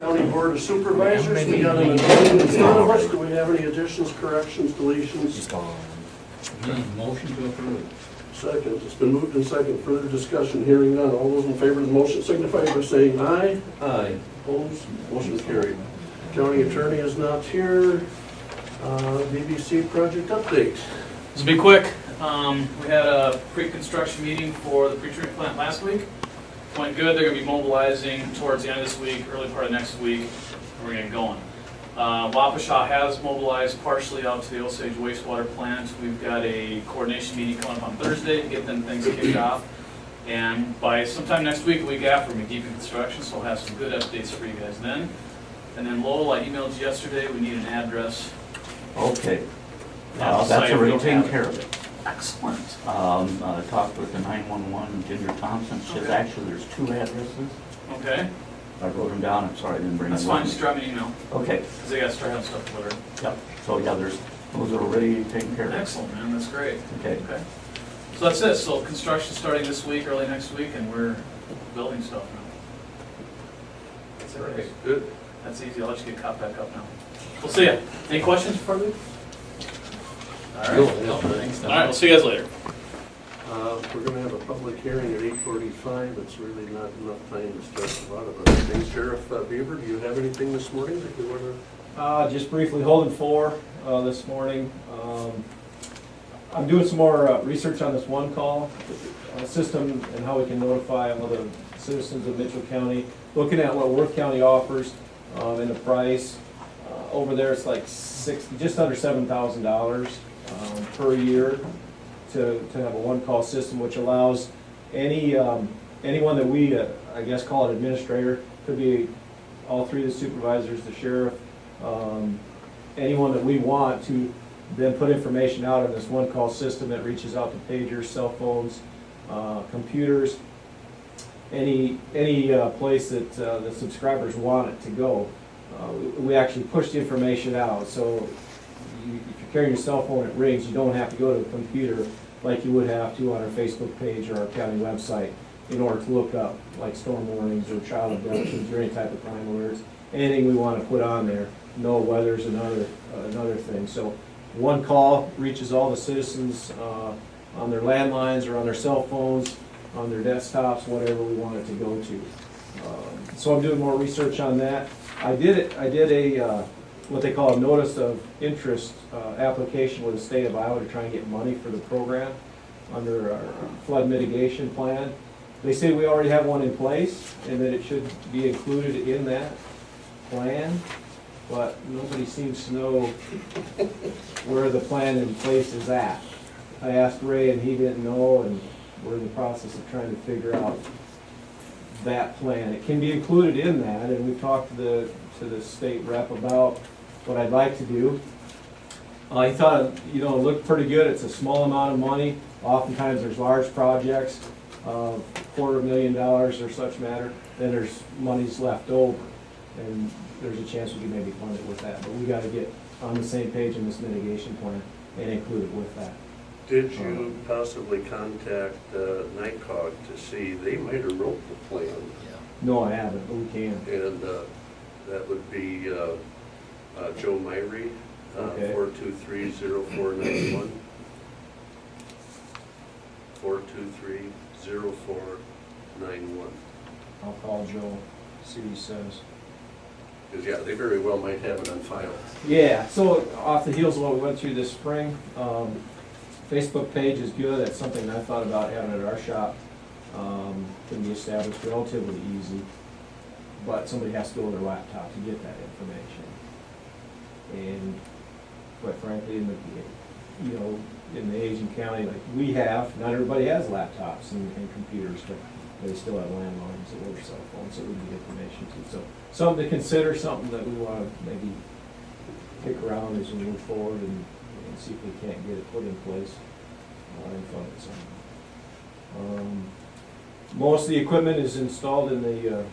County Board of Supervisors, we got an agenda in front of us. Do we have any additions, corrections, deletions? Motion to approve. Second, it's been moved and second. Further discussion, hearing none. All those in favor of the motion signify by saying aye. Aye. Opposed, motion carried. County attorney is not here. BBC project update. This will be quick. We had a pre-construction meeting for the pre-treatment plant last week. Went good. They're going to be mobilizing towards the end of this week, early part of next week, and we're getting going. Waukesha has mobilized partially out to the Osage wastewater plant. We've got a coordination meeting coming up on Thursday to get them things kicked off. And by sometime next week, a week after, we'll be deep in construction, so we'll have some good updates for you guys then. And then Lowell, I emailed you yesterday. We need an address. Okay. Have the That's site already we taken have. care of it. Excellent. I talked with the 911, Ginger Thompson. She says Okay. actually there's 2 addresses. Okay, I wrote them down. I'm sorry I didn't bring them that's with fine. me. Just drop me an email Okay. because they got to start having stuff delivered. Yep. So yeah, those are already taken care of. Excellent, man. That's great. Okay. Okay. So that's it. So construction starting this week, early next week, and we're building stuff now. That's it, guys. Good. That's easy. I'll let you get caught back up now. We'll see ya. Any questions before we leave? All right. No, thanks. All right. We'll see you guys later. We're gonna have a public hearing at 8:45. It's really not enough time to start a lot of other things. Sheriff Beaver, do you have anything this morning that you wanna? Just briefly holding 4 this morning. I'm doing some more research on this one call system and how we can notify all the citizens of Mitchell County. Looking at what Worth County offers and the price. Over there, it's like just under $7,000 per year to have a one-call system, which allows anyone that we, I guess, call an administrator, could be all 3 of the supervisors, the sheriff, anyone that we want to then put information out on this one-call system that reaches out to pagers, cell phones, computers, any place that the subscribers want it to go. We actually push the information out, so if you're carrying your cell phone, it rings, you don't have to go to the computer like you would have to on our Facebook page or our county website in order to look up like storm warnings or child abductions or any type of crime alerts. Anything we want to put on there. No weather's another thing. So one call reaches all the citizens on their landlines or on their cell phones, on their desktops, whatever we want it to go to. So I'm doing more research on that. I did a what they call a notice of interest application with the state of Iowa to try and get money for the program under our flood mitigation plan. They say we already have one in place and that it should be included in that plan, but nobody seems to know where the plan in place is at. I asked Ray and he didn't know, and we're in the process of trying to figure out that plan. It can be included in that, and we've talked to the state rep about what I'd like to do. He thought, it looked pretty good. It's a small amount of money. Oftentimes there's large projects, $250,000 or such matter. Then there's monies left over, and there's a chance we can maybe fund it with that. But we got to get on the same page in this mitigation plan and include it with that. Did you possibly contact NICOG to see, they might have wrote the plan, No, I haven't, but we can. and that would be Joe Myrie, Okay. 423-0491. 423-0491. I'll call Joe, see what he says. Because, yeah, they very well might have it on file. Yeah, so off the heels of what we went through this spring, Facebook page is good. That's something I thought about having at our shop. Can be established relatively easy, but somebody has to go to their laptop to get that information. And quite frankly, in the Asian county like we have, not everybody has laptops and computers, but they still have landlines or cell phones, so we need information too. So something to consider, something that we want to maybe kick around as we move forward and see if we can't get it put in place and fund it somehow. Most of the equipment is installed in the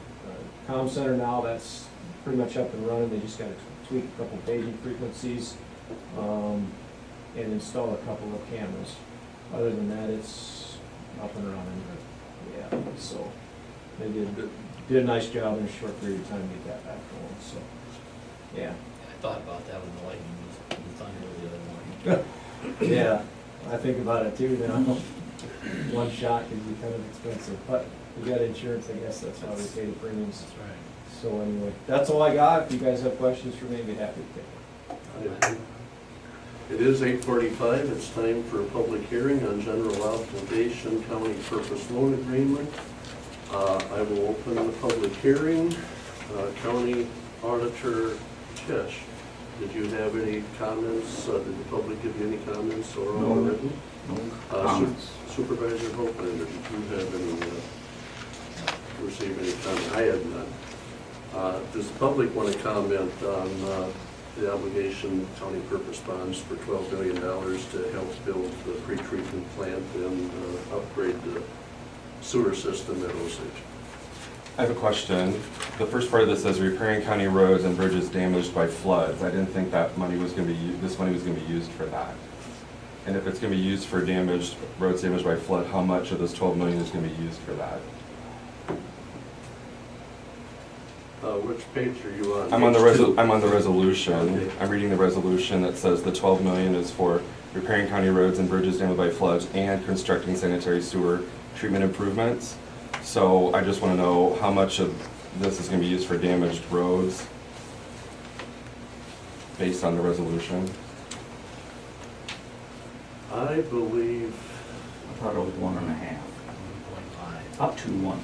comm center now. That's pretty much up and running. They just got to tweak a couple paging frequencies and install a couple of cameras. Other than that, it's up and running. Yeah, so they did did a nice job in a short period of time to get that back going, so, yeah. I thought about that when the lightning was, the thunder the other morning. Yeah, I think about it too now. One shot can be kind of expensive, but we got insurance, I guess that's why we pay the premiums. That's right. So anyway, that's all I got. If you guys have questions for me, I'd be happy to take them. It is 8:45, it's time for a public hearing on general obligation county purpose loan agreement. I will open the public hearing. County Auditor Tish, did you have any comments? Did the public give you any comments or all No. written? No comments. Supervisor Hopeland, did you have any, receive any comment? I had none. Does the public want to comment on the obligation county purpose bonds for $12 million to help build the pretreatment plant and upgrade the sewer system at Osage? I have a question. The first part of this says repairing county roads and bridges damaged by floods. I didn't think that money was going to be, this money was going to be used for that. And if it's going to be used for damaged, roads damaged by flood, how much of this 12 million is going to be used for that? Which page are you on? I'm on the Page two? resolution. Okay. I'm reading the resolution that says the 12 million is for repairing county roads and bridges damaged by floods and constructing sanitary sewer treatment improvements. So I just want to know how much of this is going to be used for damaged roads based on the resolution. I believe, I thought it was 1.5, 1.5. up to 1.5.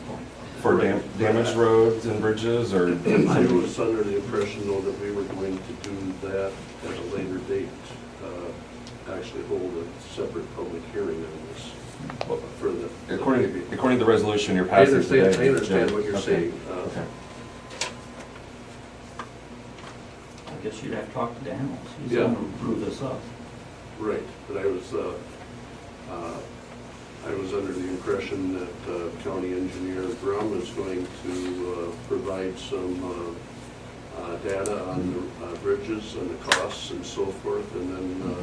For damaged roads and bridges, or? I was under the impression though that we were going to do that at a later date, actually hold a separate public hearing on this for the. According to the resolution you're I passing today. understand, I understand yeah, what you're okay, saying. okay. I guess you'd have to talk to Daniels. He's Yeah. going to approve this up. Right, but I was under the impression that county engineer Grum is going to provide some data on the bridges and the costs and so forth, and then,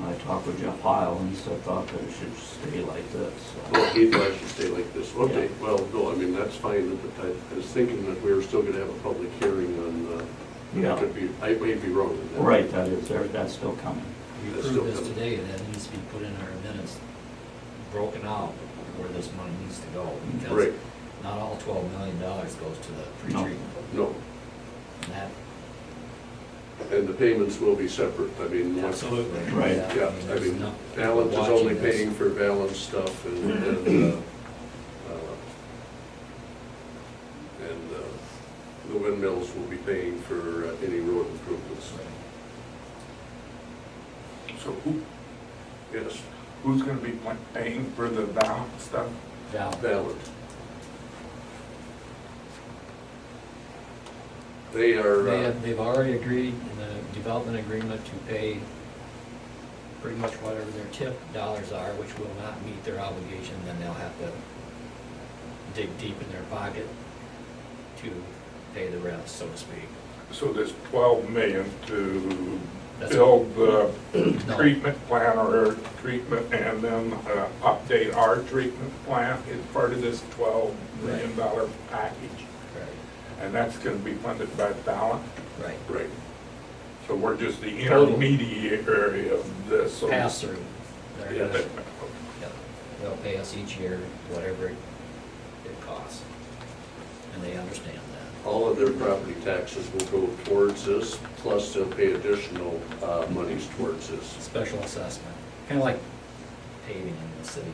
I talked with Jeff Heil, and he still thought that it should stay like this. well, he thought it should stay like this. Okay, Yeah. well, no, I mean, that's fine, but I was thinking that we were still gonna have a public hearing on, Yeah. that could be, I may be wrong in that. Right, that is, that's still coming. We That's approved this still today, that needs to be put in our minutes, broken out where this money needs to go. Because Right, not all $12 million goes to the pretreatment. no, And that, and the payments will be separate, I mean, once. absolutely. Right. Yeah, I there's mean, enough people Valent is watching only this. paying for Valent stuff and the windmills will be paying for any road improvements. So who, Yes, who's gonna be paying for the valve stuff? Val, Valent. They are, they've already agreed in the development agreement to pay pretty much whatever their tip dollars are, which will not meet their obligation, then they'll have to dig deep in their pocket to pay the rest, so to speak. So there's 12 million to That's- build the No. treatment plant or treatment and then update our treatment plant is part of this $12 million package. Right. And that's gonna be funded by Valent. Right. right, So we're just the Total. intermediary of this. so- Pass through. They're Yeah. gonna- yeah, they'll pay us each year whatever it costs. And they understand that. all of their property taxes will go towards this, plus they'll pay additional monies towards this. Special assessment, kind of like paving in the city.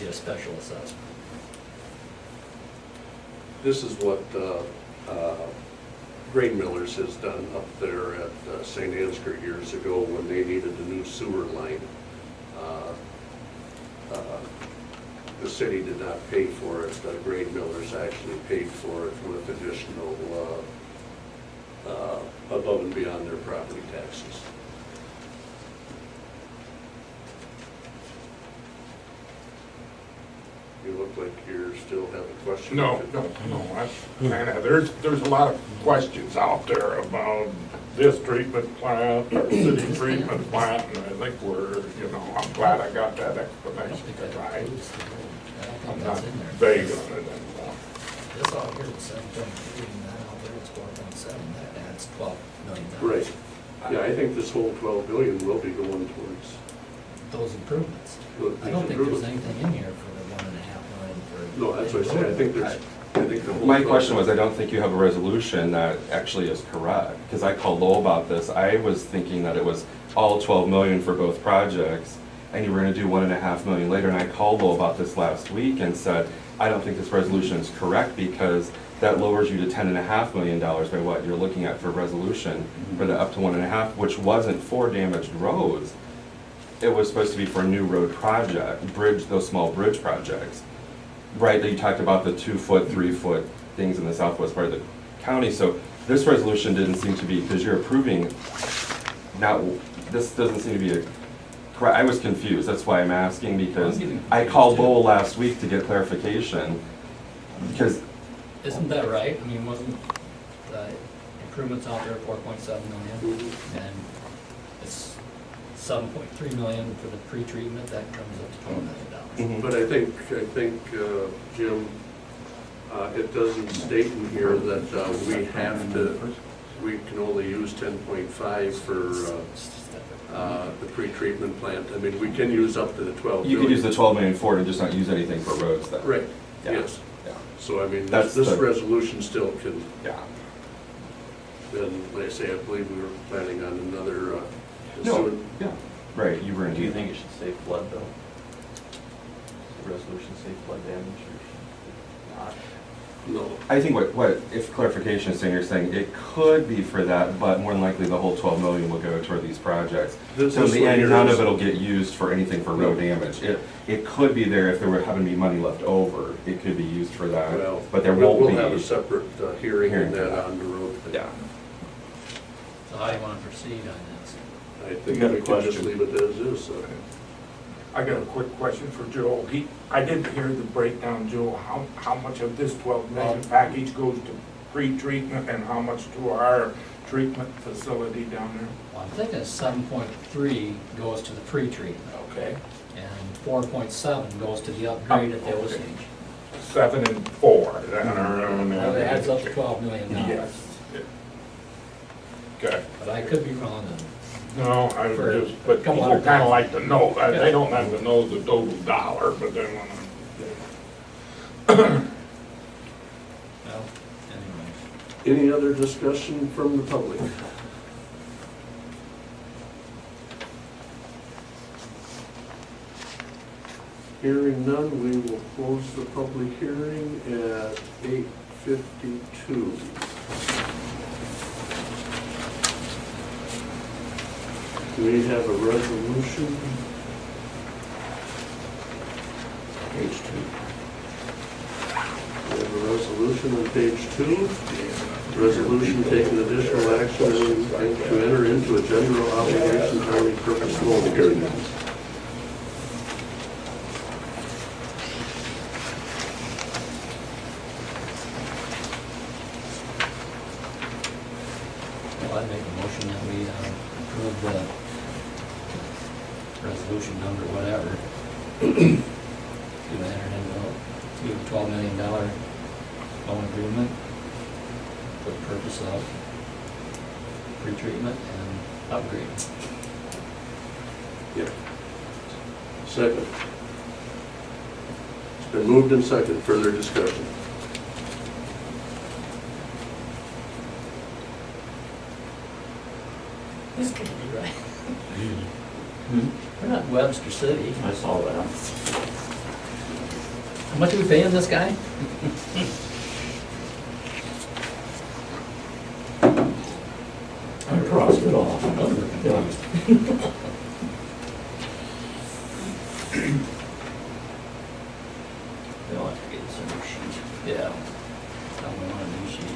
Get a special assessment. This is what Grain Millers has done up there at St. Ansgar years ago when they needed a new sewer line. The city did not pay for it, Grain Millers actually paid for it with additional, above and beyond their property taxes. You look like you still have a question. No, that's kinda, there's a lot of questions out there about this treatment plant or city treatment plant, and I think I'm glad I got that I don't think explanation that tonight. includes the road. I don't think I'm that's not in there. vague on it anymore. This out here is 7.3, and that out there is 4.7, that adds $12 million. Right. Yeah, I think this whole 12 billion will be going towards Those improvements. these I don't think there's improvements. anything in here for the 1.5 million for. No, that's what I said, I think there's, I think the whole. My question was, I don't think you have a resolution that actually is correct, because I called Lowell about this. I was thinking that it was all 12 million for both projects, and you were gonna do 1.5 million later, and I called Lowell about this last week and said, I don't think this resolution is correct, because that lowers you to $10.5 million by what you're looking at for resolution, for the up to 1.5, which wasn't for damaged roads. It was supposed to be for a new road project, those small bridge projects. Right, that you talked about the 2-foot, 3-foot things in the southwest part of the county, so this resolution didn't seem to be, because you're approving, now, this doesn't seem to be a, correct. I was confused, that's why I'm asking, because I'm getting I confused, called too. Lowell last week to get clarification, because, Isn't that right? I mean, wasn't the improvements out there 4.7 million? Mhm. And it's 7.3 million for the pre-treatment, that comes up to $12 million. But I think, Jim, it doesn't state in here that we have to, we can only use 10.5 for the pre-treatment plant. I mean, we can use up to the 12 you million. could use the 12 million for it and just not use anything for roads then. Right, Yeah. yes. Yeah. So I mean, That's this the- resolution still can, Yeah. and like I say, I believe we were planning on another, No, yeah, right, you were in. Do you think it should say flood though? The resolution say flood damage or not? No, I think if clarification is saying, you're saying it could be for that, but more than likely the whole 12 million will go toward these projects. This- So in this the one end, here none is- of it'll get used for anything for road damage. It could be there if there were having to be money left over, it could be used for that, well, but there we'll won't be. have a separate hearing Hearing on for that that. on the road. Yeah. So how do you want to proceed on this? I think got a we can just question. leave it as is, so. I got a quick question for Joel. I didn't hear the breakdown, Joel. How much of this 12 million package goes to pre-treatment and how much to our treatment facility down there? Well, I'm thinking 7.3 goes to the pre-treatment, Okay. and 4.7 goes to the upgrade at the Okay. Osage. 7 and 4. then are- Well, it adds up to $12 million. Yes. Okay. But I could be wrong on No, I was For just, but a couple people hundred kind of thousand. like to know. Yeah. They don't have to know the total dollar, but they want to. Well, anyway. Any other discussion from the public? Hearing none, we will close the public hearing at 8:52. We have a resolution. Page 2. We have a resolution on page 2. Resolution taking additional action to enter into a general obligation county purpose loan agreement. Well, I'd make a motion that we approve the resolution number, whatever. To enter into a $12 million loan agreement for the purpose of pretreatment and upgrade. Yeah. Second. It's been moved and second. Further discussion. This can't be right. We're not in Webster City. I saw that. How much are we paying this guy? I crossed it off. They'll have to get us a new sheet. Yeah. Tell me on a new sheet.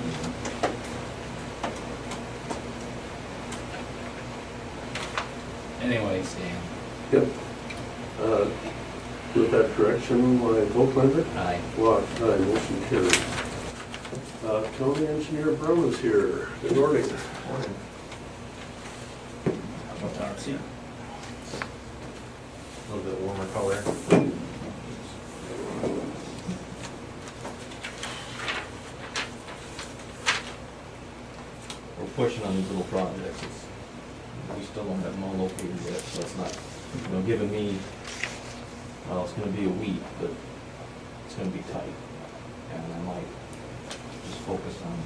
Anyways, Dan, Yep. With that correction, my vote, Linda? aye. Watt, aye, motion carried. County Engineer Brown is here. Good morning. A little bit warmer color. pushing on these little projects. We still don't have them all located yet, so it's not, giving me, well, it's gonna be a week, but it's gonna be tight. And I might just focus on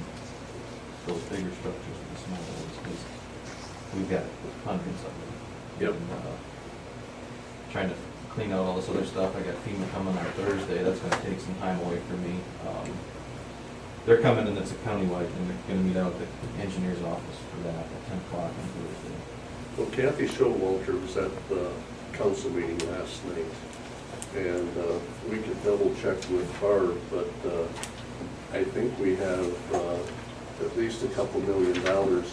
those bigger structures with the smaller ones, because we've got hundreds of them. Yep. And, trying to clean out all this other stuff. I got FEMA coming on Thursday. That's gonna take some time away from me. They're coming, and it's a countywide, and they're gonna meet out at the engineer's office for that at 10 o'clock on Thursday. Well, Kathy Showalter was at the council meeting last night, and we could double check with Barb, but I think we have at least a couple $1 million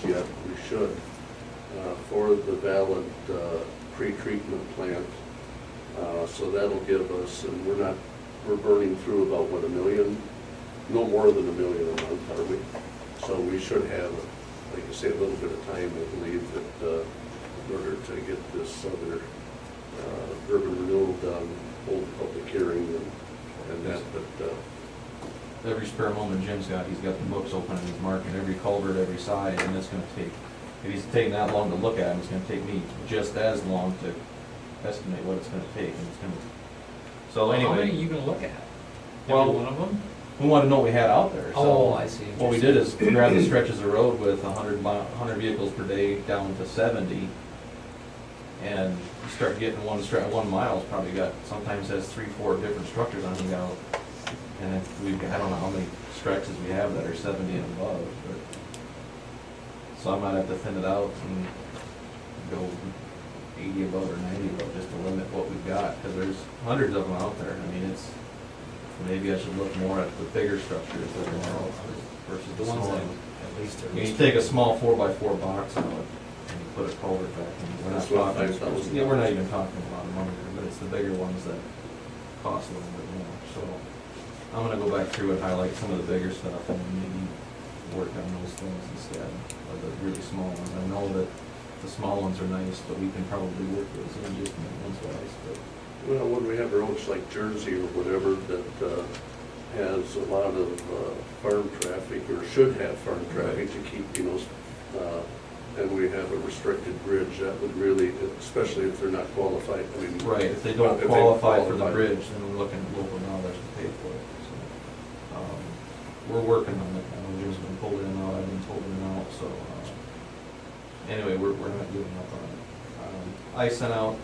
yet, we should, for the Valent pre-treatment plant. So that'll give us, and we're burning through about, what, $1 million? No more than $1 million a month, are we? So we should have, like you say, a little bit of time, I believe, that in order to get this other urban renewal done, hold a public hearing and that, but Every spare moment Jim's got, he's got the books open and he's marking every culvert, every side, and it's gonna take, if he's taking that long to look at them, it's gonna take me just as long to estimate what it's gonna take, and it's gonna, so How many are anyway, you gonna look at? Well, Every one of them? we wanted to know what we had out there, so. Oh, I see. What we did is grab the stretches of road with 100 vehicles per day down to 70, and you start getting one mile's probably got, sometimes has 3-4 different structures on it out. And if we've got, I don't know how many stretches we have that are 70 and above, but, so I might have to thin it out and go 80 above or 90 above just to limit what we've got, because there's hundreds of them out there. I mean, it's, maybe I should look more at the bigger structures that are out versus The the ones small that ones. at least are. You take a small 4x4 box out and you put a culvert back in. We're not That's what, talking, $5,000? yeah, we're not even talking a lot of money there, but it's the bigger ones that cost a little bit more, so. I'm gonna go back through and highlight some of the bigger stuff and maybe work on those things instead, or the really small ones. I know that the small ones are nice, but we can probably work those in just maintenance wise, but. well, when we have roads like Jersey or whatever that has a lot of farm traffic, or should have farm traffic to keep, and we have a restricted bridge, that would really, especially if they're not qualified, I mean. Right, if they don't if they qualify for the qualify. bridge, then we're looking at local dollars to pay for it, so. We're working on it, Jim's been pulling it out, I've been pulling it out, so, anyway, we're not giving up on it. I sent out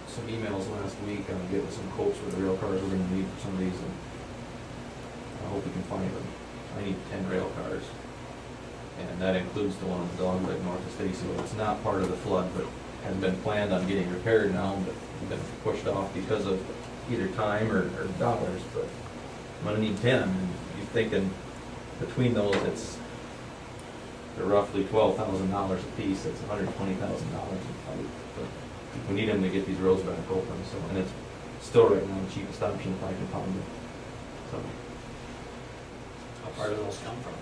some emails last week on getting some quotes for the rail cars we're gonna need for some of these, and I hope we can find them. I need 10 rail cars, and that includes the one on the dog leg north of Stacy. It's not part of the flood, but has been planned on getting repaired now, but been pushed off because of either time or dollars, but I'm gonna need 10, and you're thinking between those, they're roughly $12,000 a piece, that's $120,000 in pipe. But we need them to get these roads back open, so, and it's still right now the cheapest option if I can find it, so. How far do those come from?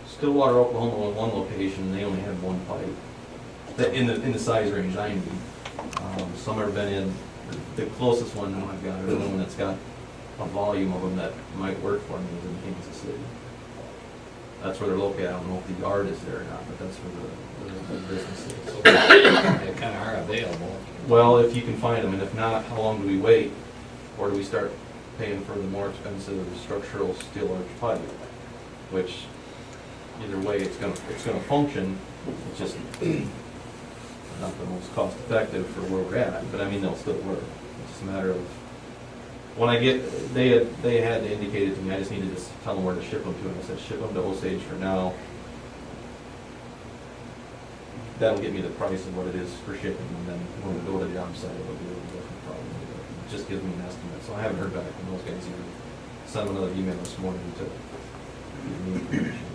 Stillwater, Oklahoma was one location, and they only had one pipe, in the size range I need. Some have been in, the closest one now I've got, or the one that's got a volume of them that might work for me is in Kansas City. That's where they're located. I don't know if the yard is there or not, but that's where the business is. They kind of are available. Well, if you can find them, and if not, how long do we wait? Or do we start paying for the more expensive structural steel arch pipe? Which, either way, it's gonna function, it's just not the most cost effective for where we're at, but I mean, they'll still work. It's just a matter of, when I get, they had indicated to me, I just needed to tell them where to ship them to, and I said, ship them to Osage for now. That'll get me the price of what it is for shipping, and then when we go to the job site, it'll be a little different probably. It just gives me an estimate, so I haven't heard back from those guys either. Sent them another email this morning to give me information.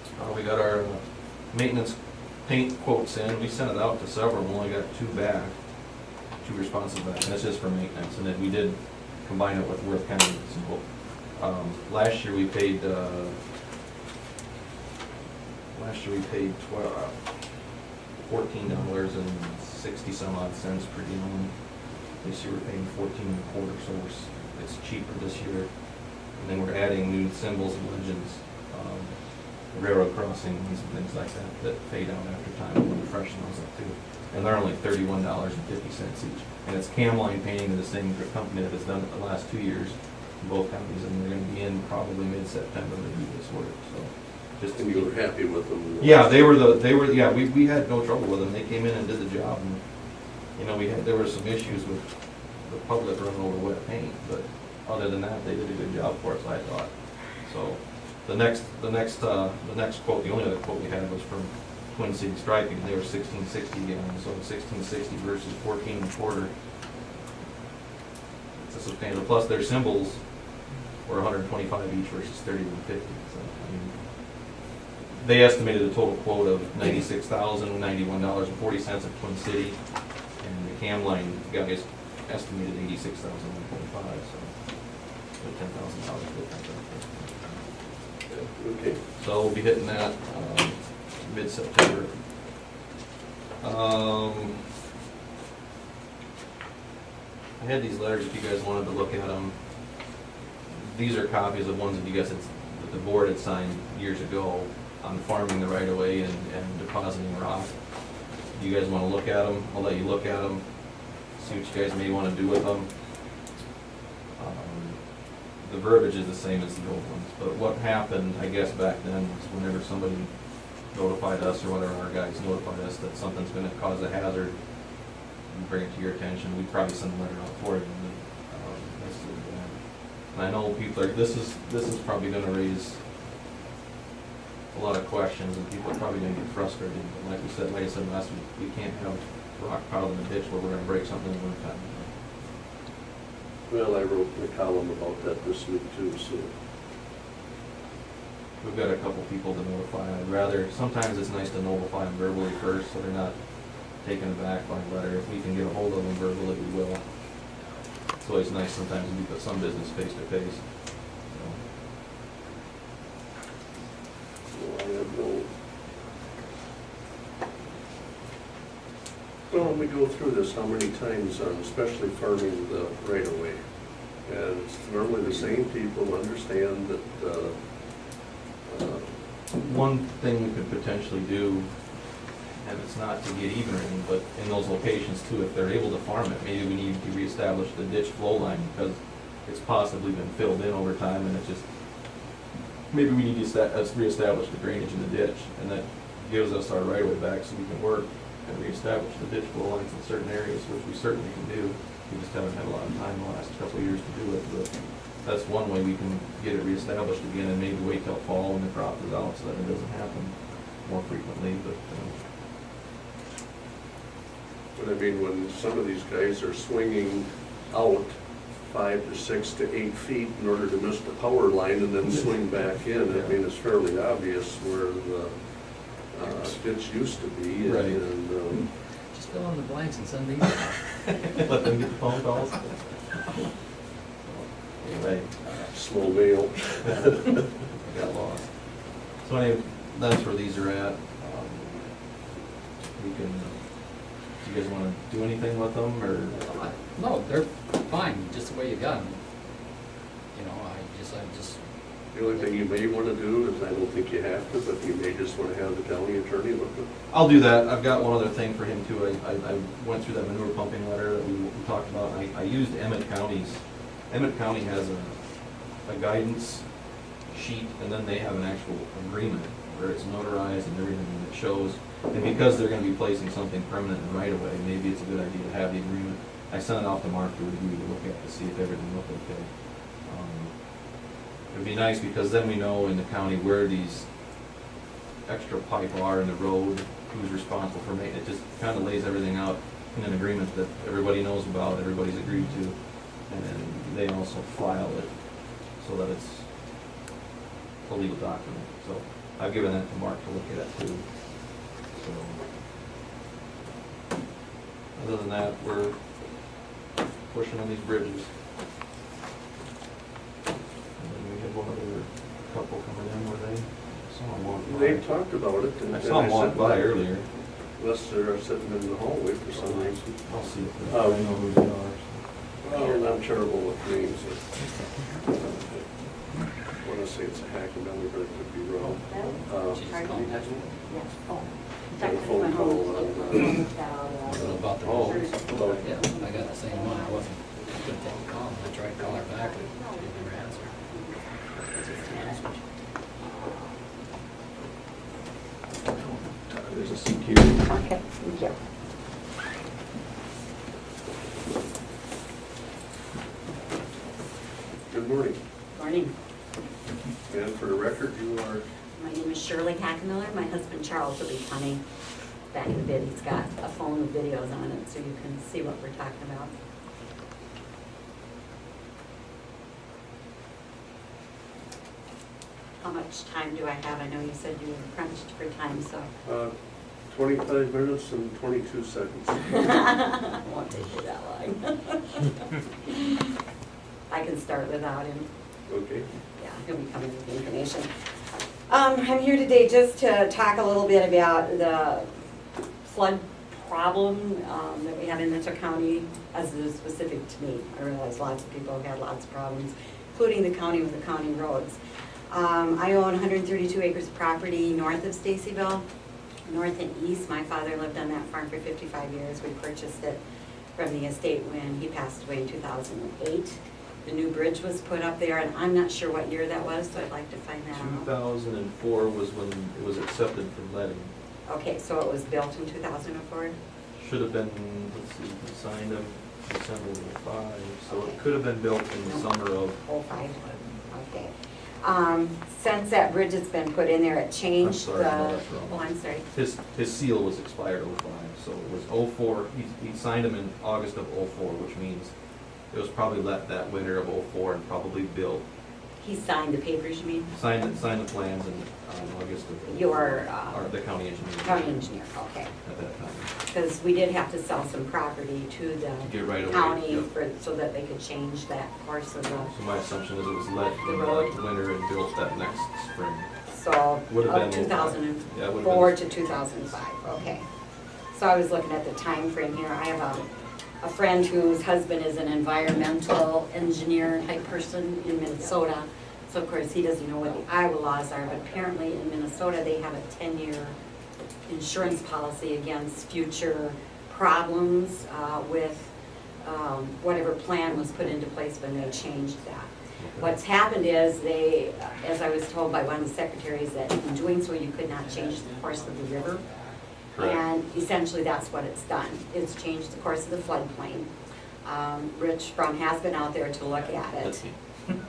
So. We got our maintenance paint quotes in, we sent it out to several, we only got 2 back. 2 responses back, and that's just for maintenance, and then we did combine it with Worth County. So, last year we paid $14.60-some-odd per gallon. This year we're paying $14.25, so it's cheaper this year. And then we're adding new symbols and legends. railroad crossings and things like that, that fade out after time when you freshen those up too. And they're only $31.50 each. And it's Camline Painting, the same company that has done it the last 2 years in both counties, and they're gonna be in probably mid-September to do this work, so. Just to And you were keep- happy with them? Yeah, yeah, we had no trouble with them. They came in and did the job, and, you know, there were some issues with the public running over wet paint, but other than that, they did a good job for us, I thought. So, the next quote, the only other quote we had was from Twin City Striping. They were 1660 gallons, so 1660 versus 14 1/4. It's a substantial, plus their symbols were 125 each versus 3150, so, I mean, they estimated a total quote of $96,091.40 at Twin City, and the Camline guys estimated $86,125, so $10,000 difference. Okay. So we'll be hitting that mid-September. I had these letters if you guys wanted to look at them. These are copies of ones that you guys that the board had signed years ago on farming the right of way and depositing rock. You guys want to look at them? I'll let you look at them, see what you guys may want to do with them. The verbiage is the same as the old ones, but what happened, I guess, back then was whenever somebody notified us, or whenever our guys notified us that something's gonna cause a hazard, and bring it to your attention, we'd probably send a letter out for you. And that's what we did. And I know people are, this is probably gonna raise a lot of questions, and people are probably gonna get frustrated, but like I said last week, we can't have rock piled in the ditch where we're gonna break something in one time. Well, I wrote a column about that this week too, so. We've got a couple people to notify. Sometimes it's nice to notify them verbally first, so they're not taken aback by a letter. If we can get a hold of them verbally, we will. It's always nice sometimes to meet some business face to face. I have no. Well, when we go through this, how many times, especially farming the right of way, and it's normally the same people understand that, One thing we could potentially do, and it's not to get even or anything, but in those locations too, if they're able to farm it, maybe we need to reestablish the ditch flow line because it's possibly been filled in over time and it just, maybe we need to reestablish the drainage in the ditch, and that gives us our right of way back so we can work and reestablish the ditch flow lines in certain areas, which we certainly can do. We just haven't had a lot of time the last couple of years to do it, but that's one way we can get it reestablished again, and maybe wait till fall when the crop is out so that it doesn't happen more frequently, but but I mean, when some of these guys are swinging out 5 to 6 to 8 feet in order to miss the power line and then swing back in, I mean, it's fairly obvious where the ditch used to be. Right. And, Just fill in the blanks and send these. let them get the phone calls. Anyway, slow mail. got lost. So anyway, that's where these are at. We can, do you guys want to do anything with them, or? No, they're fine, just the way you got them. You know, I just, The only thing you may want to do is, I don't think you have to, but you may just want to have the county attorney look at. I'll do that. I've got one other thing for him too. I went through that manure pumping letter that we talked about. I used Emmett County has a guidance sheet, and then they have an actual agreement where it's notarized and everything that shows. And because they're gonna be placing something permanent in right away, maybe it's a good idea to have the agreement. I sent it off to Mark to review, to look at, to see if everything looked okay. It'd be nice because then we know in the county where these extra pipe are in the road, who's responsible for maintenance. It just kind of lays everything out in an agreement that everybody knows about, everybody's agreed to, and then they also file it so that it's a legal document. So I've given that to Mark to look at too. So other than that, we're pushing on these bridges. And then we had one other couple coming in, were they? Saw them walk by. They talked about it. And I saw them walk said, by earlier. Unless they're sitting in the hallway for some reason. I'll see if Oh. I know who they are. Well, I'm terrible with names. One of to say it's a hack and number, but it could be wrong. She's contacted me. Got a phone call on, About the oh, rules. about, Yeah, I got the same one. I wasn't gonna take the call. I tried to call her back and she didn't ever answer. There's a seat here. Okay, thank you. good morning. Morning. And for the record, you are, My name is Shirley Hackmiller. My husband Charles will be coming back in a bit. He's got a phone with videos on it so you can see what we're talking about. How much time do I have? I know you said you were crunched for time, so 25 minutes and 22 seconds. it won't take you that long. I can start without him. Okay. Yeah, he'll be coming with the information. I'm here today just to talk a little bit about the flood problem that we have in Mitchell County as it is specific to me. I realize lots of people have had lots of problems, including the county with the county roads. I own 132 acres of property north of Stacyville, north and east. My father lived on that farm for 55 years. We purchased it from the estate when he passed away in 2008. The new bridge was put up there, and I'm not sure what year that was, so I'd like to find that out. 2004 was when it was accepted for letting. Okay, so it was built in 2004? Should have been, let's see, we signed them December of '05, so it could have been built in the summer of. 05, okay. Since that bridge has been put in there, it changed sorry, the, no, that's wrong. oh, I'm sorry. His seal was expired '05, so it was '04, he signed them in August of '04, which means it was probably let that winter of '04 and probably built. He signed the papers, you mean? Signed the plans in August of. Your, Or the county engineer. County engineer, okay. At that time. Because we did have to sell some property to the get right away, county yep. so that they could change that course of the, So my assumption is it was let The in road. the winter and built that next spring. so, Would have of been 2004 to 2005, okay. So I was looking at the time frame here. I have a friend whose husband is an environmental engineer type person in Minnesota. So of course, he doesn't know what the Iowa laws are, but apparently in Minnesota, they have a 10-year insurance policy against future problems with whatever plan was put into place when they changed that. What's happened is they, as I was told by one of the secretaries, that in doing so, you could not change the course of the river. Correct. And essentially, that's what it's done. It's changed the course of the floodplain. Rich Brown has been out there to look at Let's it. see.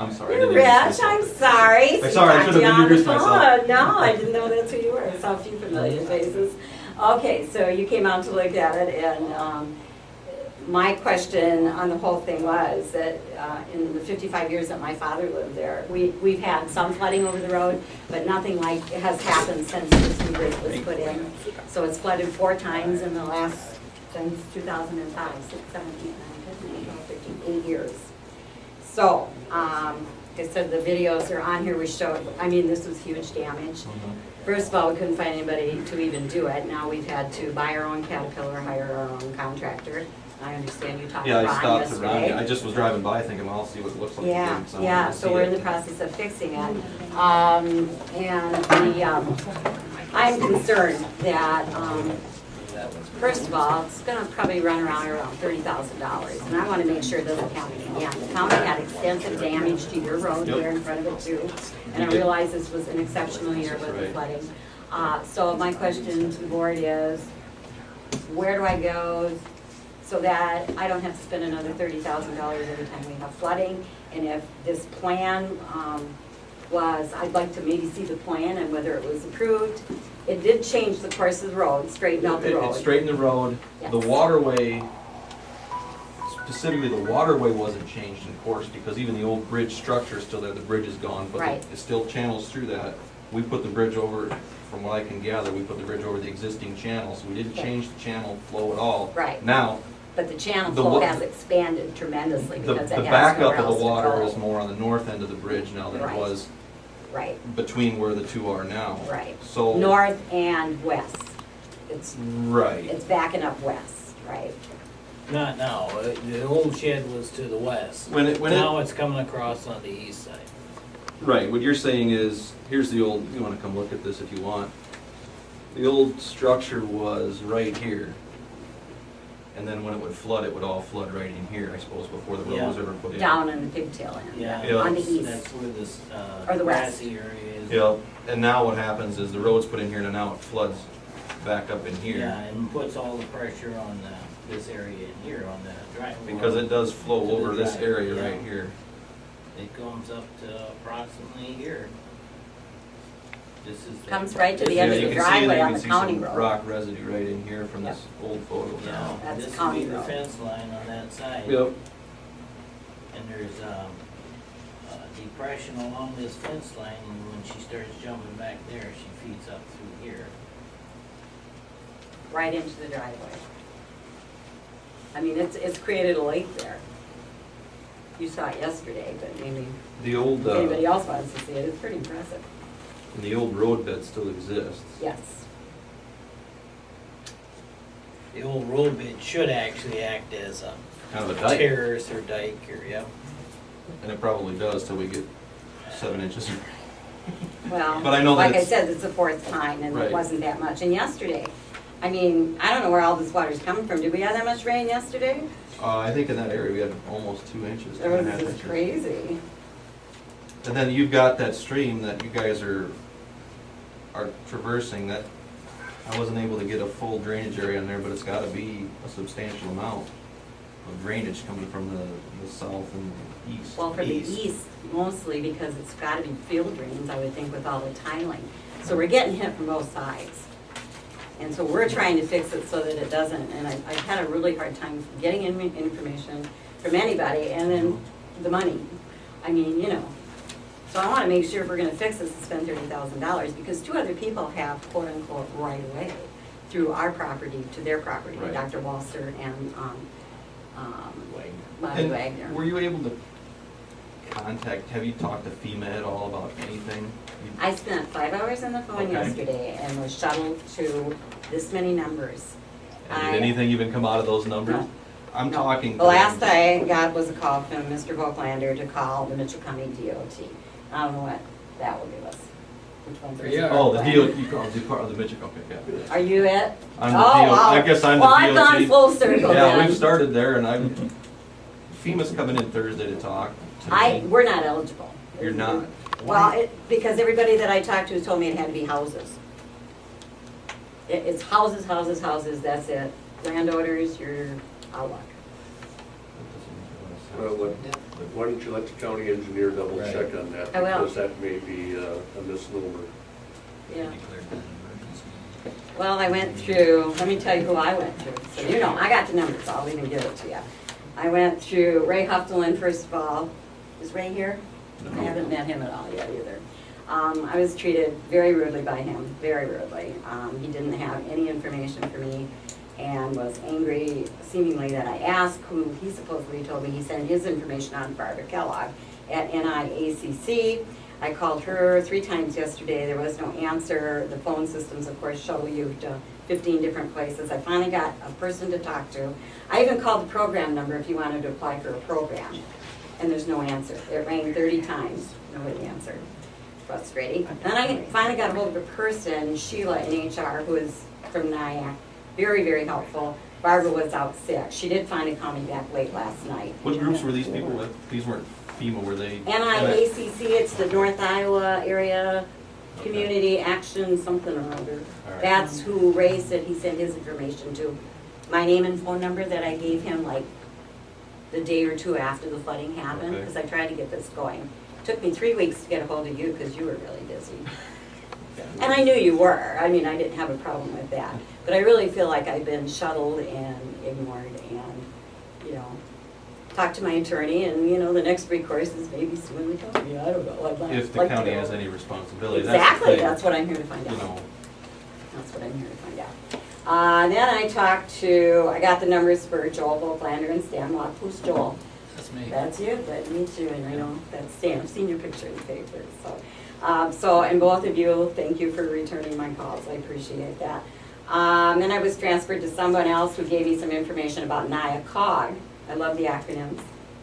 I'm sorry. I You're didn't Rich, introduce I'm myself. sorry. I'm sorry, I should have introduced myself. No, I didn't know that's who you were. I saw a few familiar faces. Okay, so you came out to look at it, and my question on the whole thing was that in the 55 years that my father lived there, we've had some flooding over the road, but nothing like has happened since this new bridge was put in. So it's flooded 4 times in the last, since 2005, 6, 7, 8, 9, 10, 11, 13, 8 years. So, like I said, the videos are on here. We showed, I mean, this was huge damage. First of all, we couldn't find anybody to even do it. Now we've had to buy our own Caterpillar, hire our own contractor. I understand you talked to Yeah, I Ron stopped yesterday. around. I just was driving by thinking, well, I'll see what it looks like. Yeah, again, so I yeah, wanted to so see we're it. in the process of fixing it. I'm concerned that, first of all, it's gonna probably run around $30,000, and I wanna make sure it doesn't happen again. The county had extensive damage to your road Yep. there in front of it too, and I We did. realize this was an exceptional year with the Right. flooding. So my question to the board is, where do I go so that I don't have to spend another $30,000 every time we have flooding? And if this plan I'd like to maybe see the plan and whether it was approved. It did change the course of the road, straighten out the It road. straightened the road. The Yes. waterway, specifically the waterway wasn't changed in course because even the old bridge structure is still there. The bridge is gone, but Right. it still channels through that. We put the bridge over, from what I can gather, we put the bridge over the existing channel, so we didn't Okay. change the channel flow at all. Right. Now, But the channel The flow wa- has expanded tremendously the because it has backup nowhere of else the to water go. is more on the north end of the bridge now than it Right. was Right, between where the two are now. right. So. North and west. It's Right. backing up west, right? Not now, the old shed was to the west. When it, Now it's coming across on the east side. Right, what you're saying is, here's the old, you wanna come look at this if you want. The old structure was right here. And then when it would flood, it would all flood right in here, I suppose, before the road was Yeah. ever put in. Down in the pigtail end, Yeah. on the that's- east. That's where this, Or the west. grassy area is. Yep, and now what happens is the road's put in here and now it floods back up in here. Yeah, and puts all the pressure on this area in here, on the driveway. Because it does flow To the over this driveway, area yeah. right here. It comes up to approximately here. This is. Comes right to the Yeah, end of you the can see, and driveway you on can the see county some road. rock residue right in here from this old photo Yeah, now. That's this would county be the road. fence line on that side. Yep, And there's a depression along this fence line, and when she starts jumping back there, she feeds up through here. Right into the driveway. I mean, it's created a lake there. You saw it yesterday, but maybe the old, if anybody else wants to see it, it's pretty impressive. the old road bed still exists. Yes. The old road bed should actually act as a Kind of a dike, terrace or dike or, yeah. and it probably does till we get 7 inches. Well, But I know that like I it's- said, it's the fourth time and Right. it wasn't that much. And yesterday, I mean, I don't know where all this water's coming from. Did we have that much rain yesterday? I think in that area we had almost 2 inches, It was 2.5 just inches. crazy. And then you've got that stream that you guys are traversing that I wasn't able to get a full drainage area in there, but it's gotta be a substantial amount of drainage coming from the south and east. Well, for the east, mostly because it's gotta be field drains, I would think, with all the tiling. So we're getting hit from both sides. And so we're trying to fix it so that it doesn't, and I've had a really hard time getting information from anybody, and then the money. I mean, you know. So I wanna make sure if we're gonna fix this and spend $30,000, because 2 other people have quote-unquote right of way through our property to their property, Right. Dr. Walser and, Wagner. Bobby And Wagner. were you able to have you talked to FEMA at all about anything? I spent 5 hours on the phone Okay. yesterday and was shuttled to this many numbers. And did anything even come out of those numbers? No. I'm No. talking. The last I got was a call from Mr. Voigtlander to call the Mitchell County DOT. I don't know what that will give us. Which one's it? Yeah. Oh, the DOT, you called the part of the Mitchell, okay, yeah. Are you it? I'm the Oh, DOT, wow. I guess I'm the Well, I've gone DOT. full circle Yeah, then. we've started there and FEMA's coming in Thursday to talk to me. We're not eligible. You're not? Well, because everybody that I talked to told me it had to be houses. It's houses, houses, houses, that's it. Landowners, you're out of luck. Well, why don't you let the county engineer double Right. check on that? I will. Because that may be a misnomer. Yeah. Declared an emergency. Well, I went through, let me tell you who I went through. So you know, I got the numbers, I'll even give it to you. I went through Ray Huftelin, first of all. Is Ray here? I haven't met him at all yet either. I was treated very rudely by him, very rudely. He didn't have any information for me and was angry seemingly that I asked who he supposedly told me. He sent his information on to Barbara Kellogg at NIACC. I called her 3 times yesterday, there was no answer. The phone systems, of course, shuttle you to 15 different places. I finally got a person to talk to. I even called the program number if you wanted to apply for a program, and there's no answer. It rang 30 times, nobody answered. Frustrating. Then I finally got a hold of a person, Sheila in HR, who is from NIAC, very, very helpful. Barbara was out sick. She did finally call me back late last night. What groups were these people with? These weren't FEMA, were they? NIACC, it's the North Iowa Area Community Action something or other. All right. That's who Ray said he sent his information to. My name and phone number that I gave him like the day or 2 after the flooding happened, Okay. because I tried to get this going. Took me 3 weeks to get a hold of you because you were really busy. And I knew you were. I mean, I didn't have a problem with that. But I really feel like I've been shuttled and ignored and, you know, talked to my attorney and, you know, the next recourse is maybe suing the county. I don't know. I'd If the like to county know. has any responsibility, that's the Exactly, thing. that's what I'm here to find You out. know, That's what I'm here to find out. Then I talked to, I got the numbers for Joel Voigtlander and Stan Locke. Who's Joel? That's me. That's you, but me too, and I know that's Stan. I've seen your picture in the paper, so. And both of you, thank you for returning my calls. I appreciate that. Then I was transferred to someone else who gave me some information about NIACOG. I love the acronyms.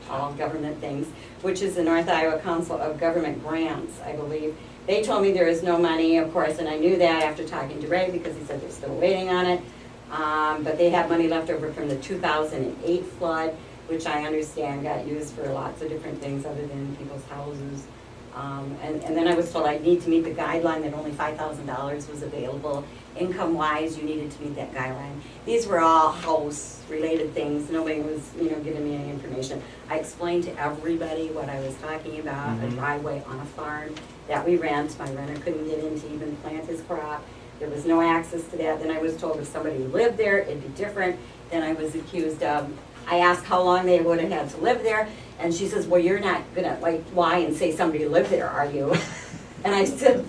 all government things, which is the North Iowa Council of Government Grants, I believe. They told me there is no money, of course, and I knew that after talking to Ray, because he said they're still waiting on it. But they have money left over from the 2008 flood, which I understand got used for lots of different things other than people's houses. And then I was told I need to meet the guideline that only $5,000 was available. Income-wise, you needed to meet that guideline. These were all house-related things. Nobody was, giving me any information. I explained to everybody what I was talking about, a driveway on a farm that we rent. My renter couldn't get in to even plant his crop. There was no access to that. Then I was told if somebody lived there, it'd be different. Then I was accused of, I asked how long they would have had to live there, and she says, well, you're not gonna lie and say somebody lived there, are you? And I said,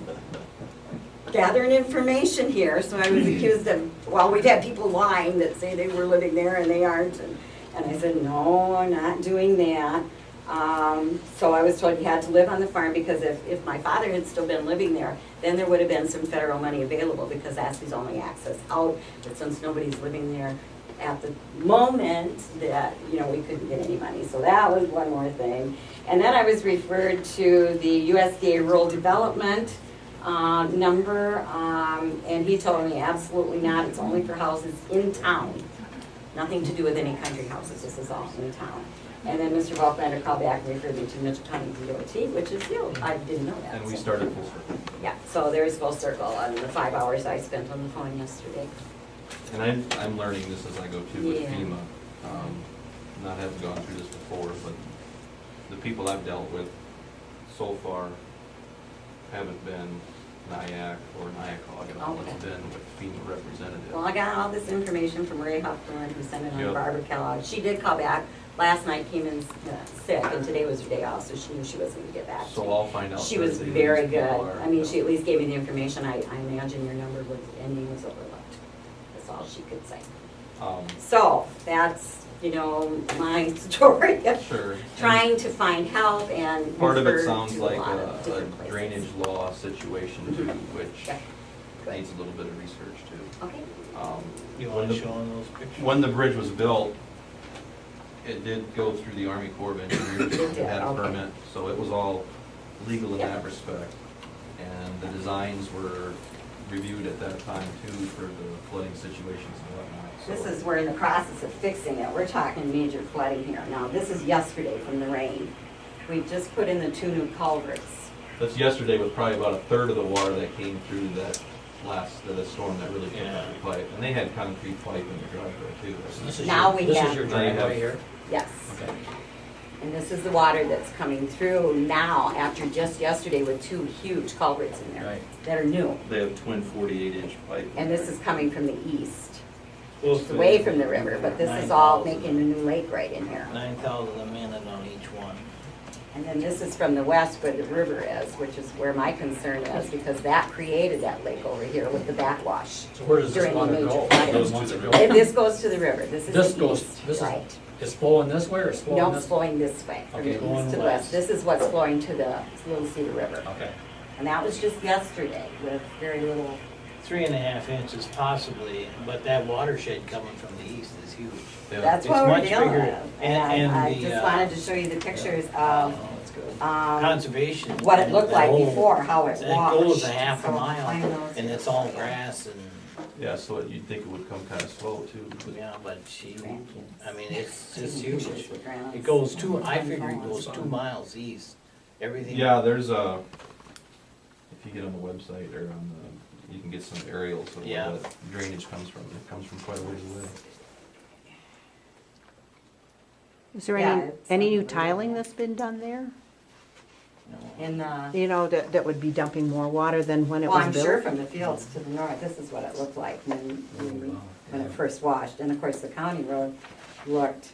gathering information here, so I was accused of, well, we've had people lying that say they were living there and they aren't, and I said, no, I'm not doing that. So I was told you had to live on the farm, because if my father had still been living there, then there would have been some federal money available, because that's his only access out, but since nobody's living there at the moment, that, we couldn't get any money, so that was one more thing. And then I was referred to the USDA Rural Development number, and he told me absolutely not, it's only for houses in town, nothing to do with any country houses, this is all in town. And then Mr. Volklander called back and referred me to Mitchell County DOT, which is, I didn't know that. And we so. started full circle. Yeah, so there's full circle on the 5 hours I spent on the phone yesterday. And I'm learning this as I go too with Yeah. FEMA. Not having gone through this before, but the people I've dealt with so far haven't been NIAC or NIACOG at all. It's Okay. been with FEMA representatives. Well, I got all this information from Ray Huffman, who sent it on to Yep. Barbara Kellogg. She did call back. Last night came in sick, and today was her day off, so she knew she wasn't gonna get back to So me. I'll find out. She was Thursday who very these good. people are. I mean, she at least gave me the information. I imagine your number was, ending was overlooked. That's all she could say. So, that's, my story. Sure. Trying to find help and Part of it refer sounds to like lot of a different places. drainage law situation too, which Okay, good. needs a little bit of research too. Okay, You When want to the- show them those pictures? When the bridge was built, it did go through the Army Corps of Engineers, It it did, had a okay. permit, so it was all legal in Yeah. that respect. And the designs were reviewed at that time too for the flooding situations and whatnot, so. this is, we're in the process of fixing it. We're talking major flooding here. Now, this is yesterday from the rain. We just put in the 2 new culverts. That's yesterday with probably about a third of the water that came through that the storm that really took out the pipe. And they had concrete pipe in the driveway too. This is Now your- we This have- is your Now you driveway have- here? Yes. Okay. And this is the water that's coming through now after just yesterday with 2 huge culverts in there Right. that are new. They have twin 48-inch pipe. And this is coming from the east. It's away from the river, but this is all making a new lake right in here. 9,000 a minute on each one. And then this is from the west where the river is, which is where my concern is, because that created that lake over here with the backwash. So where does this During the water major go? flooding. Goes once it goes- And this goes to the river, this is This the goes, east, this is, right? is flowing this way or is flowing No, this? it's flowing this way, from Okay, the going east to the west. west. This is what's flowing to the Little Cedar River. Okay. And that was just yesterday with very little, 3.5 inches possibly, but that watershed coming from the east is huge. Yeah. that's It's what we're much dealing bigger. with. And I the, just wanted to show you the pictures Oh, of, that's good. Um, Conservation. what it looked the like whole- before, how it It goes washed. a half a So mile, find those and here. it's all grass and, Yeah, so you'd think it would come kind of slow too. but- yeah, but she, Grandkids. I mean, it's Taking just pictures huge. with grandmas. It goes I figure it goes 2 miles east. Everything. Yeah, there's a, if you get on the website or on the, you can get some aerials of Yeah. where that drainage comes from. It comes from quite a ways away. Is there Yeah, any, it's any new unbelievable. tiling that's been done there? In the, You know, that would be dumping more water than when it well, was I'm built? sure from the fields to the north, this is what it looked like when it first washed. And of course, the county road looked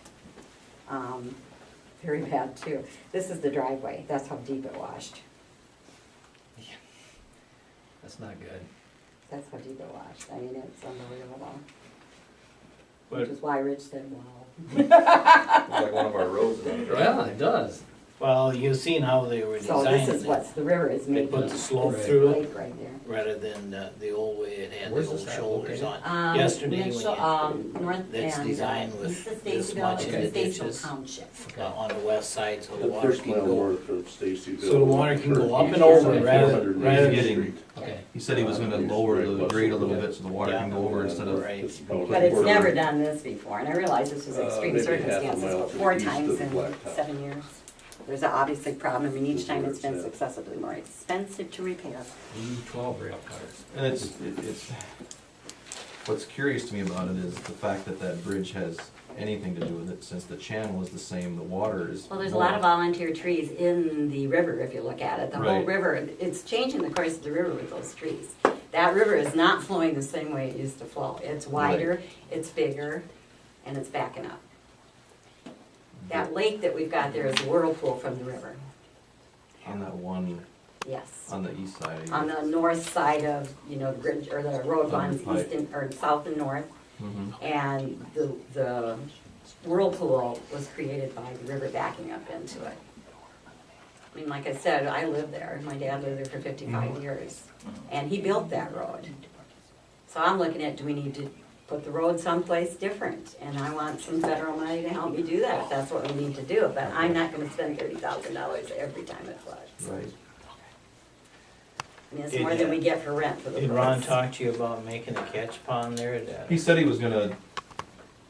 very bad too. This is the driveway, that's how deep it washed. That's not good. That's how deep it washed. I mean, it's unbelievable. But Which is why Rich said, wow. it's like one of our roads. Yeah, it does. Well, you've seen how they were So designing this is it, what's, the river is They making put the this slope through it. lake right there. rather than the old way it had the Where's old this at shoulders located? on. Yesterday, when Mitchell, you, north that's and, designed with east of this Stacyville, much in the it's Stacyville ditches. Township. on the west side, so the The water first can mile go. north of Stacyville. So the water can go up and East over of rather- 480th rather- Street. Okay. He said he was gonna lower the grade a little bit so the water can go over instead of, Right. It's about But it's quarter- never done this before, and I realize this was extreme maybe half a circumstances, mile but to the 4 east times of in Blacktop. 7 years. There's obviously a problem, I mean, each time it's been Yeah. successively more expensive to repair. U12 rail cars. and it's, what's curious to me about it is the fact that that bridge has anything to do with it, since the channel is the same, the water is. Well, there's a lot of more. volunteer trees in the river, if you look at it. The whole Right. river, it's changing the course of the river with those trees. That river is not flowing the same way it used to flow. It's wider, it's bigger, and it's backing up. That lake that we've got there is a whirlpool from the river, On that one, yes. on the east side. On the north side of, you know, the bridge, or the road runs Right. east and, or south and north. Mhm. And the whirlpool was created by the river backing up into it. I mean, like I said, I lived there, my dad lived there for 55 years, and he built that road. So I'm looking at, do we need to put the road someplace different? And I want some federal money to help me do that, if that's what we need to do, but I'm not gonna spend $30,000 every time it floods. Right. I mean, it's more than we get for rent for the Did Ron roads. talk to you about making a catch pond there? He said he was gonna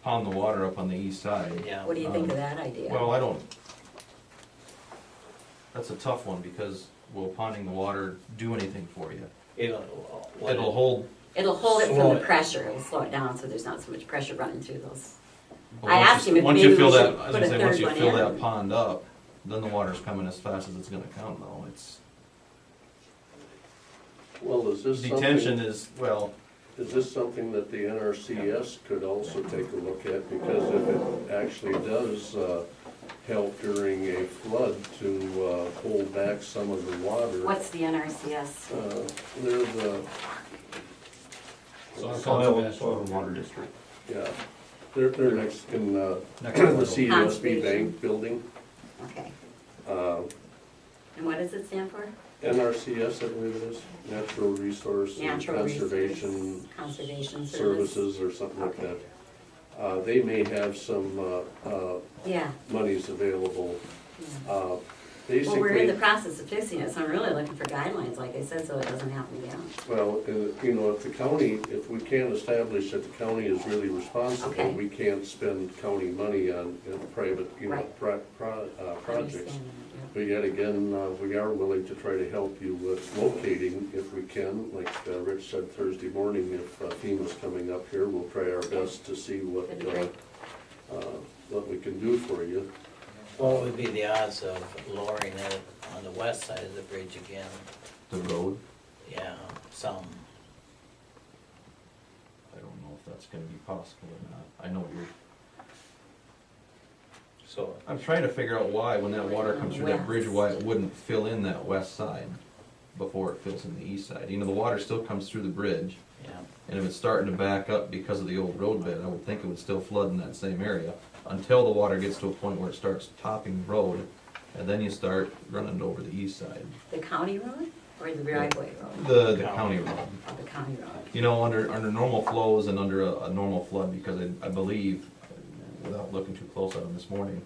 pound the water up on the east side. Yeah. What do you think of that idea? Well, I don't, that's a tough one, because will ponding the water do anything for you? It'll Hold. It'll hold it Slow from the it. pressure, it'll slow it down so there's not so much pressure running through those. but I once asked you- him if once maybe you we fill should that- I was put gonna a say, once third you one fill in. that pond up, then the water's coming as fast as it's gonna come though. It's, Well, is this detention something, is, well, is this something that the NRCS could also take a look at? Because if it actually does help during a flood to hold back some of the water. What's the NRCS? There's a, Soil and Water District. yeah, they're next in Next the level. CUSB Conservation. Bank building. Okay, Uh, and what does it stand for? NRCS, I believe it is, Natural Resource and Natural Conservation Resource Conservation Service. Services or something like Okay. that. They may have some Yeah, monies available. yeah. Well, we're in Basically, the process of fixing it, so I'm really looking for guidelines, like I said, so it doesn't happen again. well, you know, if the county, if we can't establish that the county is really responsible, Okay. we can't spend county money on private, you know, Right. projects. Understand that, But yet again, we are willing to try to help you with locating if we can. Like Rich said Thursday morning, if FEMA's coming up here, we'll try our best to see That'd be great. what we can do for you. What would be the odds of lowering it on the west side of the bridge again? the road, Yeah, some. I don't know if that's gonna be possible or not. I know you're, So, I'm trying to figure out why, when that water comes through that bridge, West. why it wouldn't fill in that west side before it fills in the east side. You know, the water still comes through the bridge, yeah. and if it's starting to back up because of the old road bed, I would think it would still flood in that same area until the water gets to a point where it starts topping the road, and then you start running it over the east side. The county road or the driveway road? The county road. Oh, the county road. You know, under normal flows and under a normal flood, because I believe, without looking too close at them this morning,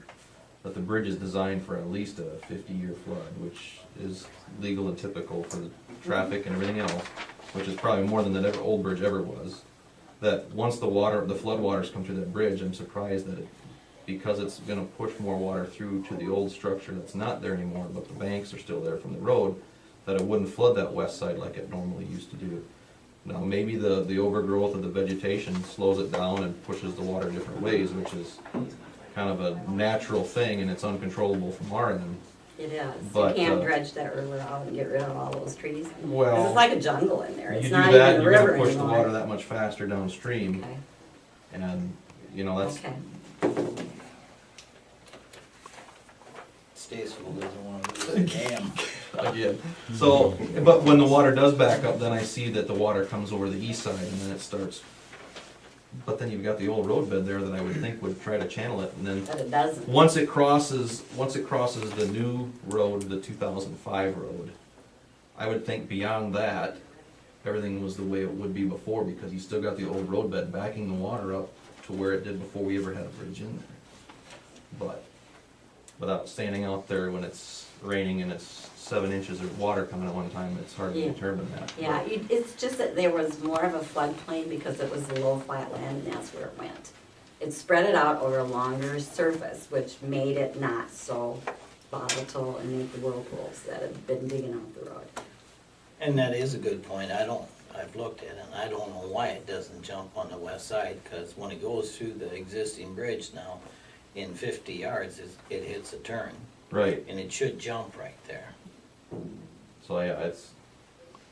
that the bridge is designed for at least a 50-year flood, which is legal and typical for the traffic and everything else, which is probably more than that old bridge ever was. That once the flood waters come through that bridge, I'm surprised that because it's gonna push more water through to the old structure that's not there anymore, but the banks are still there from the road, that it wouldn't flood that west side like it normally used to do. Now, maybe the overgrowth of the vegetation slows it down and pushes the water different ways, which is kind of a natural thing, and it's uncontrollable from our end. It is. But, You can't uh, dredge that river out and get rid of all those trees. 'Cause Well, it's like a jungle in there. You It's do not that, even a you're river gonna push the anymore. water that much faster downstream, Okay, and, you know, that's, okay. Statesville doesn't want to lose a dam. again. So, but when the water does back up, then I see that the water comes over the east side, and then it starts but then you've got the old road bed there that I would think would try to channel it, and then But it doesn't. once it crosses the new road, the 2005 road, I would think beyond that, everything was the way it would be before, because you still got the old road bed backing the water up to where it did before we ever had a bridge in there. But without standing out there when it's raining and it's 7 inches of water coming at one time, it's hard to Yeah. determine that. Yeah, it's just that there was more of a floodplain because it was low flat land and that's where it went. It spread it out over a longer surface, which made it not so volatile and make the whirlpools that have been digging out the road. And that is a good point. I've looked at it, and I don't know why it doesn't jump on the west side, because when it goes through the existing bridge now, in 50 yards, it hits a turn, Right, and it should jump right there. so yeah, it's,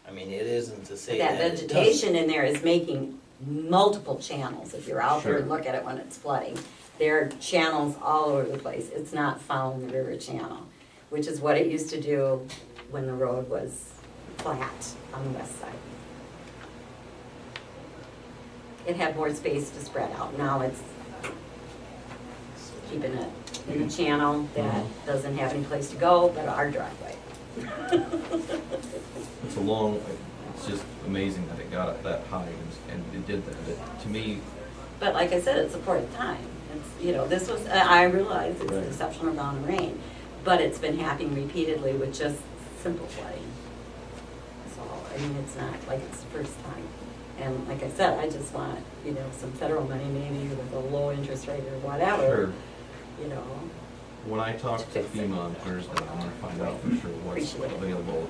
I mean, it isn't to say That that it doesn't. vegetation in there is making multiple channels. If you're out there and Sure. look at it when it's flooding, there are channels all over the place. It's not found river channel, which is what it used to do when the road was flat on the west side. It had more space to spread out. Now it's keeping it in a channel that doesn't have any place to go but our driveway. it's a long, it's just amazing that it got up that high and it did that. To me, But like I said, it's the fourth time. It's, you know, this was, I realize it's an Right. exceptional amount of rain, but it's been happening repeatedly with just simple flooding. So, I mean, it's not like it's the first time. And like I said, I just want, you know, some federal money maybe with a low interest rate or whatever, sure, you know. when I talk to FEMA on Thursday, I'm gonna find out for sure what's Appreciate it. available.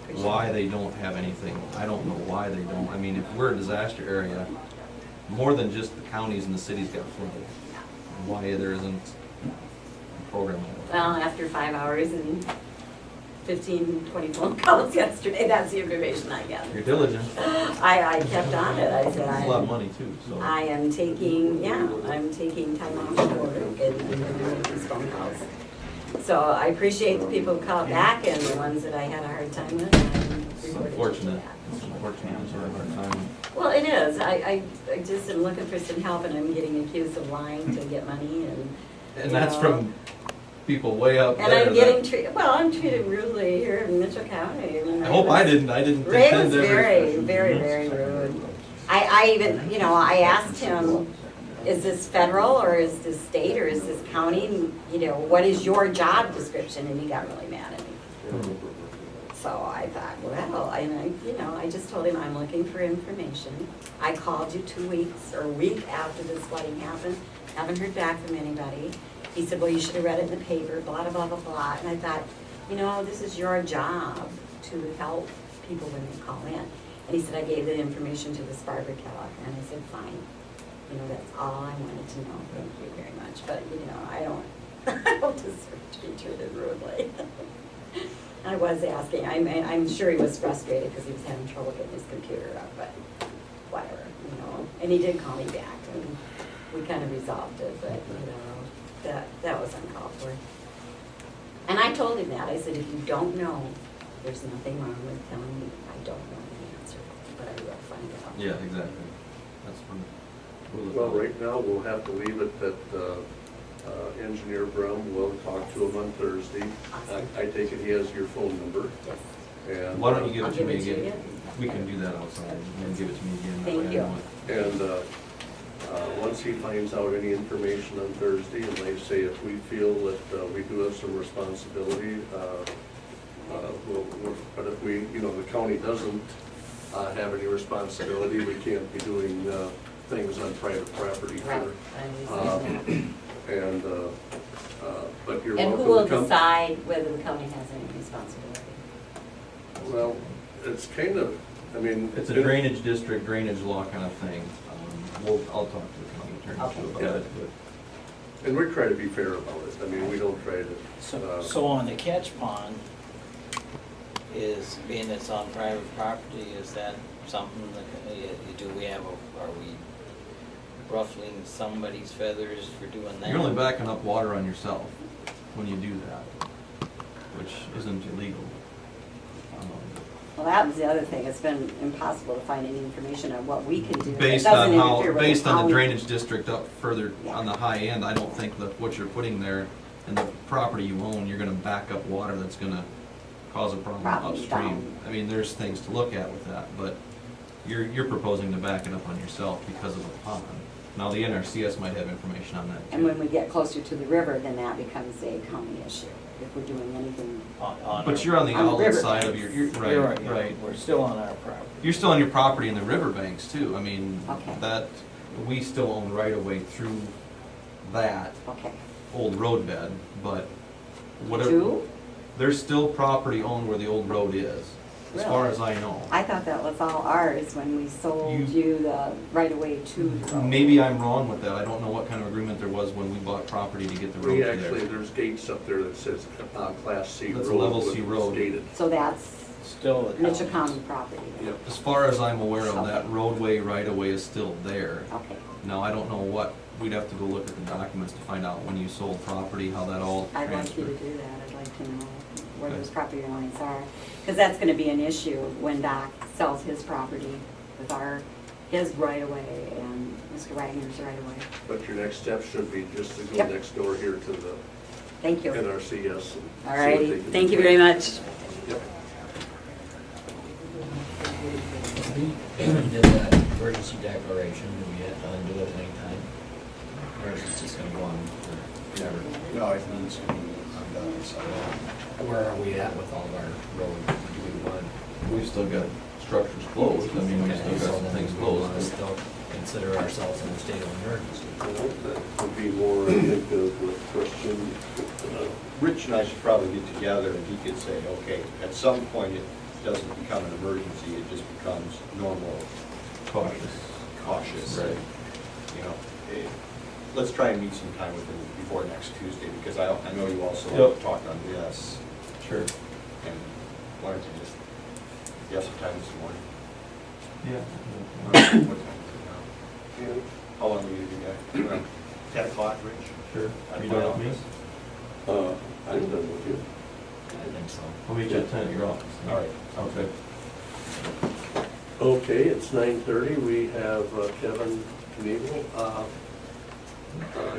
Appreciate Why it. they don't have anything, I don't know why they don't. I mean, if we're a disaster area, more than just the counties and the cities got flooded. Why there isn't a program like that? Well, after 5 hours and 15, 20 phone calls yesterday, that's the information I got. You're diligent, I kept on it. I said, it's a lot of money too, so. I am taking, I'm taking time off of work and I'm gonna make these phone calls. So I appreciate the people who called back and the ones that I had a hard time with. It's I'm reporting unfortunate, that. it's unfortunate, it's a hard time. Well, it is. I just am looking for some help and I'm getting accused of lying to get money and. And you that's know, from people way up there. And I'm that- getting treated, well, I'm treated rudely here in Mitchell County. mean, I hope I didn't Ray intend was to ever. very rude. I even, you know, I asked him, is this federal or is this state or is this county? You know, what is your job description? And he got really mad at me. So I thought, well, I just told him I'm looking for information. I called you 2 weeks or a week after this flooding happened, haven't heard back from anybody. He said, well, you should have read it in the paper, blah, blah, blah, blah, blah. And I thought, you know, this is your job to help people when they call in. And he said, I gave the information to this Barbara Kellogg. And I said, fine. You know, that's all I wanted to know. Thank you very much. But, you know, I don't deserve to be treated rudely. I was asking, I'm sure he was frustrated because he was having trouble getting his computer up, but whatever, you know. And he did call me back and we kind of resolved it, but, you know, that was uncalled for. And I told him that. I said, if you don't know, there's nothing wrong with telling me I don't know the answer, but I will find out. Yeah, exactly. That's fun. Well, right now, we'll have to leave it that Engineer Brum will talk to him on Thursday. Awesome. I take it he has your phone number, Yes. and. Why don't you give I'll it to give me it to again? you. We can do that outside, and then give it to me again. that Thank way I you. know it. And once he finds out any information on Thursday, and they say if we feel that we do have some responsibility, but if we, you know, the county doesn't have any responsibility, we can't be doing things on private property Right. here. I understand And, but you're that. And welcome who will to come. decide whether the county has any responsibility? Well, it's kind of, I mean. It's a drainage district, drainage law kind of thing. I'll talk to the county attorney too about Okay. it, but. And we try to be fair about it. I mean, we don't try to. So on the catch pond, is, being it's on private property, is that something that, do we have, are we ruffling somebody's feathers for doing that? You're only backing up water on yourself when you do that, which isn't illegal. Well, that was the other thing, it's been impossible to find any information on what we can do. that Based doesn't on how, interfere with based on county. the drainage district up further Yeah. on the high end, I don't think that what you're putting there and the property you own, you're gonna back up water that's gonna cause a problem Problem upstream. down. I mean, there's things to look at with that, but you're proposing to back it up on yourself because of a pond. Now, the NRCS might have information on that And when too. we get closer to the river, then that becomes a county issue, if we're doing anything. But you're on the on the outlet river side of banks. your, You're right, yeah, right. We're still on our property. You're still on your property in the riverbanks too. I mean, Okay. that, we still own right of way through that Okay. old road bed, but whatever. Two? There's still property owned where the old road is, as far Really? as I know. I thought that was all ours when we sold You- you the right of way to the road. Maybe I'm wrong with that. I don't know what kind of agreement there was when we bought property to get the road We to actually, there. there's gates up there that says, Class C road. That's a level C with road. Stated. So that's Still the Mitchell county's. County property. Yep. As far as I'm aware of, that roadway right of way is still there. Okay. Now, I don't know what, we'd have to go look at the documents to find out when you sold property, how that all I'd like you to transferred. do that, I'd like to know where Okay. those property lines are. Because that's gonna be an issue when Doc sells his property with his right of way and Mr. Wagner's right of way. But your next step should be just to go Yep. next door here to the Thank you. NRCS. and see All what righty, they can thank do. you very much. Yep. We did that emergency declaration, do we have to undo it anytime? Or is it just gonna go on forever? No, I think it's gonna be undone, so. Where are we at with all of our roads? Do we want? We've still got structures closed. I mean, we've Okay, still so got then things we closed. wanna still consider ourselves in a state of emergency. Well, that would be more, I think, of a question. Rich and I should probably get together and he could say, okay, at some point it doesn't become an emergency, it just becomes normal, cautious. Right. You know, let's try and meet some time with him before next Tuesday, because I know you also Yep. talked on this. Sure. And why don't you just, you have some time this morning? Yeah. What time is it now? How long will you be back? 10 o'clock, Rich? Sure. At You my done with me? office? I'm done with you. I think so. I'll meet you at 10 at your office. All right. Sounds good. Okay, it's 9:30. We have Kevin Knievel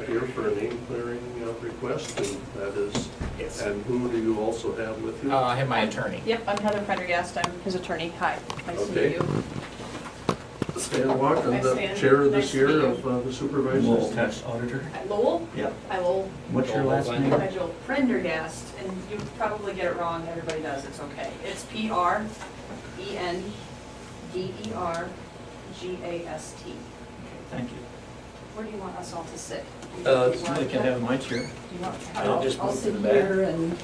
here for a name clearing request, and that is, Yes. and who do you also have with you? I have my attorney. Yep, I'm Heather Prendergast, I'm his attorney. Hi, nice to Okay. meet you. Stan Walker, Hi, the Stan. chair Nice this to year meet you. of the supervisors. Tax auditor? Hi, Lowell? Yep. Hi, Lowell. What's your last name? Hi, Joel. Prendergast, and you probably get it wrong, everybody does, it's okay. It's Prendergast. Thank you. Where do you want us all to sit? Somebody can have my chair. Do you want, I'll just I'll move to sit the back. here and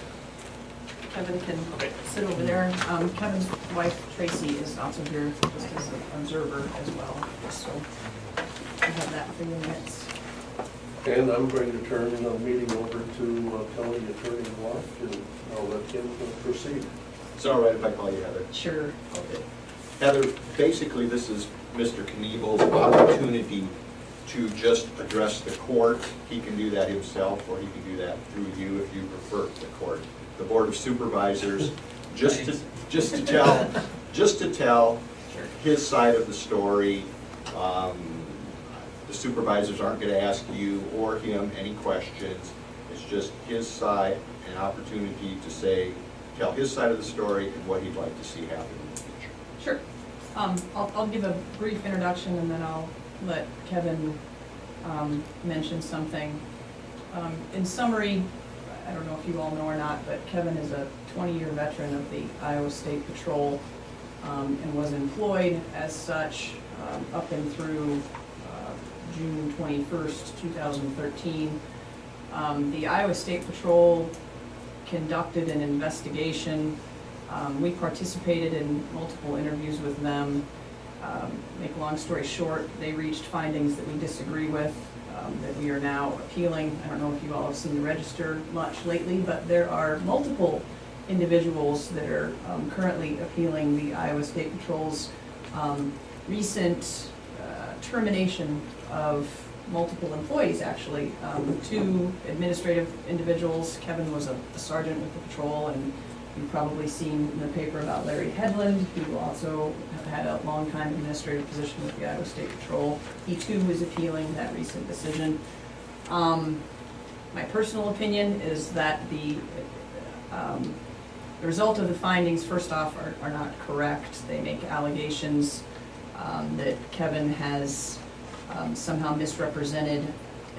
Kevin can Okay. sit over there. Kevin's wife Tracy is also here just as an observer as well, just so I have that for your minutes. And I'm going to turn the meeting over to County Attorney Walk, and I'll let him proceed. Is it all right if I call you Heather? Sure. Okay. Heather, basically, this is Mr. Knievel's opportunity to just address the court. He can do that himself, or he can do that through you if you prefer the court. The Board of Supervisors, just to tell his side of the story. The supervisors aren't gonna ask you or him any questions. It's just his side, an opportunity to tell his side of the story and what he'd like to see happen in the future. Sure. I'll give a brief introduction and then I'll let Kevin mention something. In summary, I don't know if you all know or not, but Kevin is a 20-year veteran of the Iowa State Patrol and was employed as such up and through June 21st, 2013. The Iowa State Patrol conducted an investigation. We participated in multiple interviews with them. Make a long story short, they reached findings that we disagree with, that we are now appealing. I don't know if you all have seen the register much lately, but there are multiple individuals that are currently appealing the Iowa State Patrol's recent termination of multiple employees, actually. 2 administrative individuals. Kevin was a sergeant with the patrol, and You've probably seen in the paper about Larry Headland, who also had a long-time administrative position with the Iowa State Patrol. He too is appealing that recent decision. My personal opinion is that the result of the findings, first off, are not correct. They make allegations that Kevin has somehow misrepresented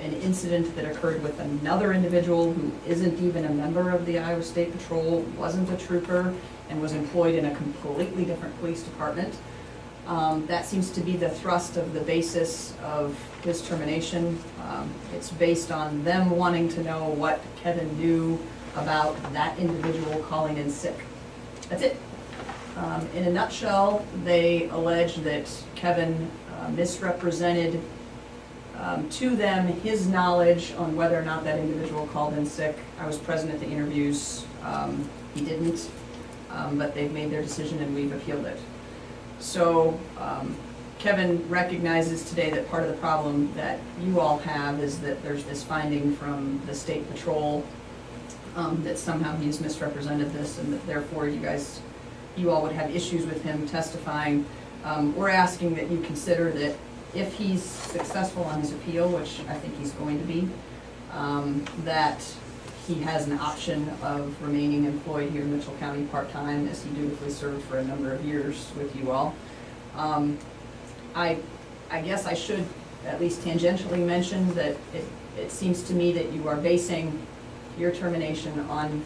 an incident that occurred with another individual who isn't even a member of the Iowa State Patrol, wasn't a trooper, and was employed in a completely different police department. That seems to be the thrust of the basis of his termination. It's based on them wanting to know what Kevin knew about that individual calling in sick. That's it. In a nutshell, they allege that Kevin misrepresented to them his knowledge on whether or not that individual called in sick. I was present at the interviews. He didn't, but they've made their decision and we've appealed it. So Kevin recognizes today that part of the problem that you all have is that there's this finding from the State Patrol that somehow he's misrepresented this and that therefore you all would have issues with him testifying. We're asking that you consider that if he's successful on his appeal, which I think he's going to be, that he has an option of remaining employed here in Mitchell County part-time as he dutifully served for a number of years with you all. I guess I should at least tangentially mention that it seems to me that you are basing your termination on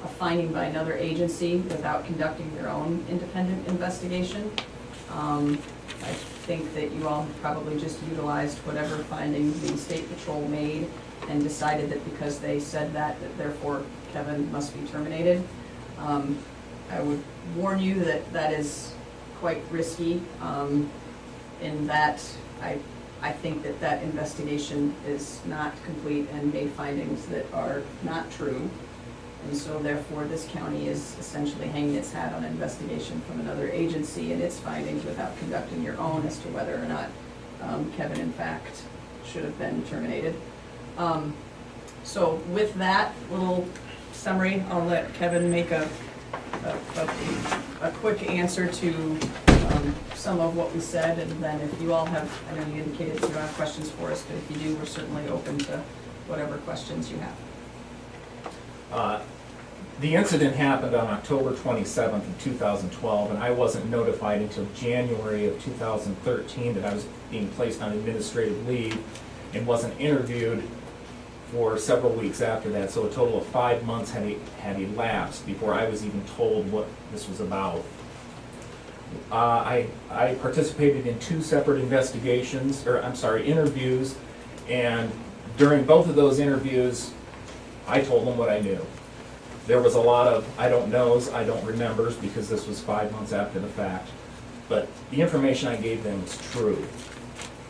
a finding by another agency without conducting your own independent investigation. I think that you all probably just utilized whatever finding the State Patrol made and decided that because they said that therefore Kevin must be terminated. I would warn you that that is quite risky in that I think that that investigation is not complete and made findings that are not true. And so therefore this county is essentially hanging its hat on an investigation from another agency and its findings without conducting your own as to whether or not Kevin in fact should have been terminated. So with that little summary, I'll let Kevin make a quick answer to some of what we said, and then if you all have, I know you indicated that you don't have questions for us, but if you do, we're certainly open to whatever questions you have. The incident happened on October 27th of 2012, and I wasn't notified until January of 2013 that I was being placed on administrative leave and wasn't interviewed for several weeks after that, so a total of 5 months had elapsed before I was even told what this was about. I participated in 2 separate interviews, and during both of those interviews, I told them what I knew. There was a lot of I don't knows, I don't remembers, because this was 5 months after the fact. But the information I gave them was true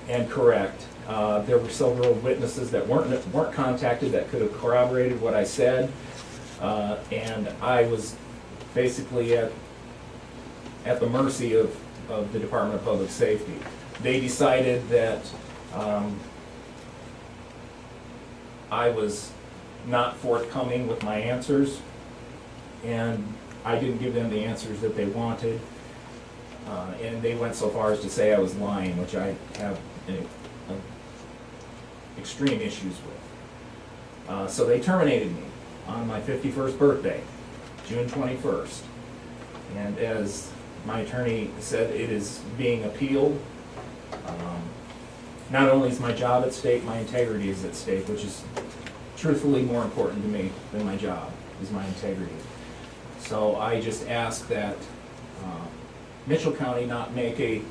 and correct. There were several witnesses that weren't contacted that could have corroborated what I said, and I was basically at the mercy of the Department of Public Safety. They decided that I was not forthcoming with my answers, and I didn't give them the answers that they wanted, and they went so far as to say I was lying, which I have extreme issues with. So they terminated me on my 51st birthday, June 21st, and as my attorney said, it is being appealed. Not only is my job at stake, my integrity is at stake, which is truthfully more important to me than my job, is my integrity. So I just ask that Mitchell County not make a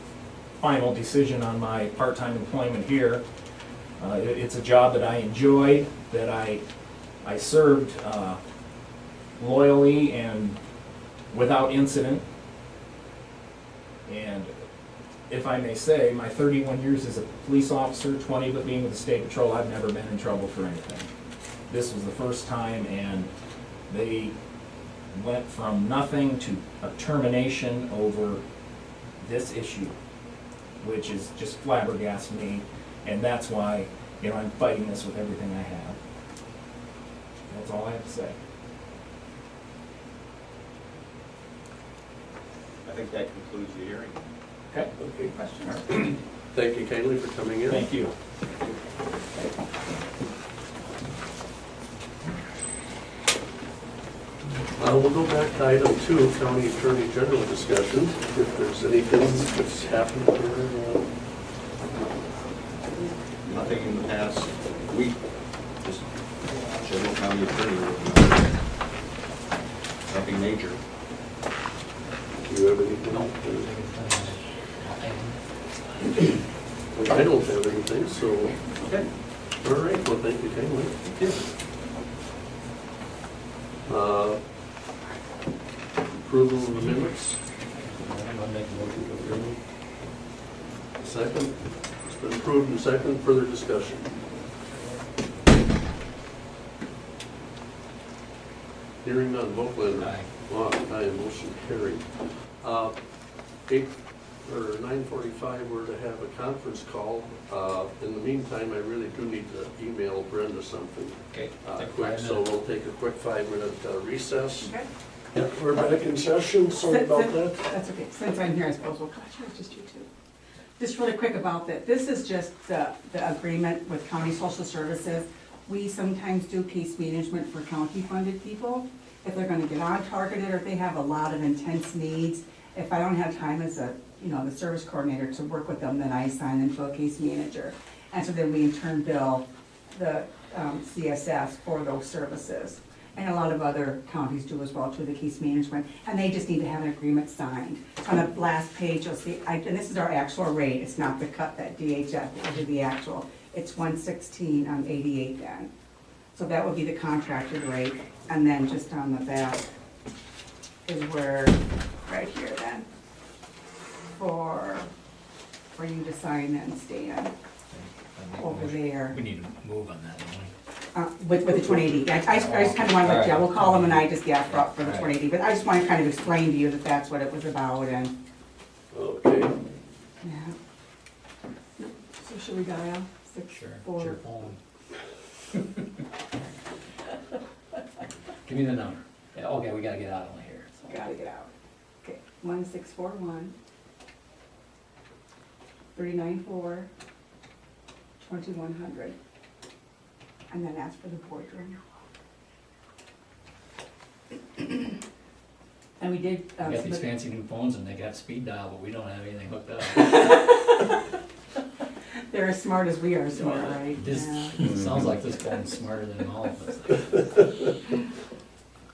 final decision on my part-time employment here. It's a job that I enjoy, that I served loyally and without incident. And if I may say, my 31 years as a police officer, 20 of it being with the State Patrol, I've never been in trouble for anything. This was the first time, and they went from nothing to a termination over this issue, which is just flabbergasted me, and that's why, I'm fighting this with everything I have. That's all I have to say. I think that concludes the hearing. Okay. Okay. Questions? Thank you kindly for coming in. Thank you. We'll go back to item 2, County Attorney General discussion. If there's anything that's happened here. Nothing in the past week, just general county attorney working on it. Nothing major. Do you have anything? No. Well, I don't have anything, so. Okay. All right, well, thank you kindly. Thank you. Approval of the minutes. I'm gonna make a motion to approve. Second. It's been approved and second. Further discussion. Hearing none. Volklander. Aye. Walk. Aye. Motion carried. 9:45, we're to have a conference call. In the meantime, I really do need to email Brenda something Okay. take quick, 5 so minutes. we'll take a quick 5-minute recess. Okay. Yep, we're back in session. Sorry about that. That's okay, since I'm here, I suppose we'll, it's just you two. Just really quick about that, this is just the agreement with county social services. We sometimes do case management for county-funded people, if they're gonna get on targeted, or if they have a lot of intense needs. If I don't have time as a, the service coordinator to work with them, then I assign them to a case manager. And so then we in turn bill the CSS for those services. And a lot of other counties do as well too, the case management, and they just need to have an agreement signed. On the last page, you'll see, and this is our actual rate, it's not the cut that DHF, will do the actual. It's 116 on 88 then. So that would be the contracted rate, and then just on the back is where, right here then, for you to sign and stand over there. We need to move on that, don't we? With the 2080. I just kind of want to let you, we'll call them and I just for the 2080, but I just want to kind of explain to you that that's what it was about and, Okay. yeah. So should we dial? Sure. 6-4? It's your phone. Give me the number. Yeah, okay, we gotta get out of here. so. Gotta get out. Okay, 1641 394 2100. And then ask for the boardroom. And we did. We got these fancy new phones and they got speed dial, but we don't have anything hooked up. They're as smart as we are, so, Yeah. right? This, Yeah. it sounds like this phone's smarter than all of us.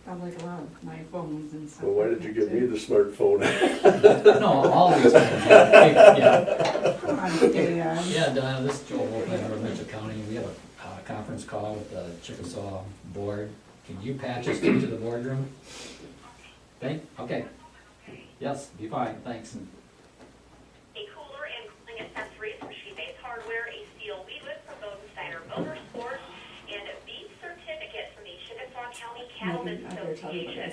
Sounds like a lot of my phones and stuff. Well, why did you give me the smartphone? No, all these phones, yeah. Come on, stay, Yeah, Donna, this is Joel Wolfman of Mitchell County. We have a conference call with the Chickasaw board. Can you patch us into the boardroom? Okay. Yes, be fine, thanks. A cooler and cooling accessories from She-Base Hardware, a steel lead whip from Bodensteiner Motorsports, and a beef certificate from the Chickasaw County Cattlemen's Association.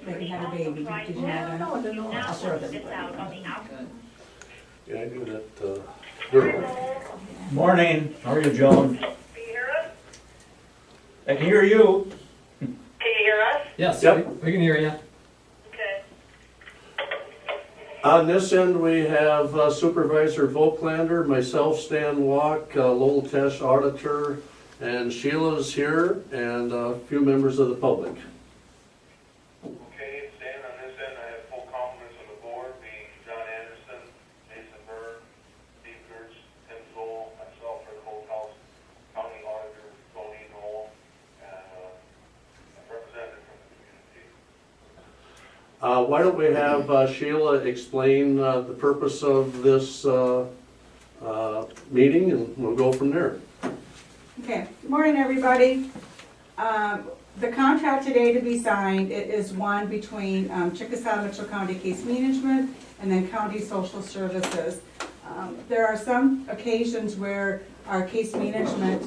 Maybe had a baby, did you know that? No, I'll show them. miss out on the outcome. Yeah, I knew that girl. Morning, how are you, Joan? Can you hear us? I can hear you. Can you hear us? Yes, Yep. we can hear you. Okay. On this end, we have Supervisor Volklander, myself, Stan Walk, Lowell Tesh, Auditor, and Sheila's here, and a few members of the public. Okay, Stan, on this end, I have full compliments of the board, being John Anderson, Jason Byrd, Steve Gertz, Tim Zoll, myself, Rick Holthouse, County Auditor, Tony Knoll, and a representative from the community. Why don't we have Sheila explain the purpose of this meeting, and we'll go from there. Okay, good morning, everybody. The contract today to be signed, it is one between Chickasaw Mitchell County Case Management and then County Social Services. There are some occasions where our case management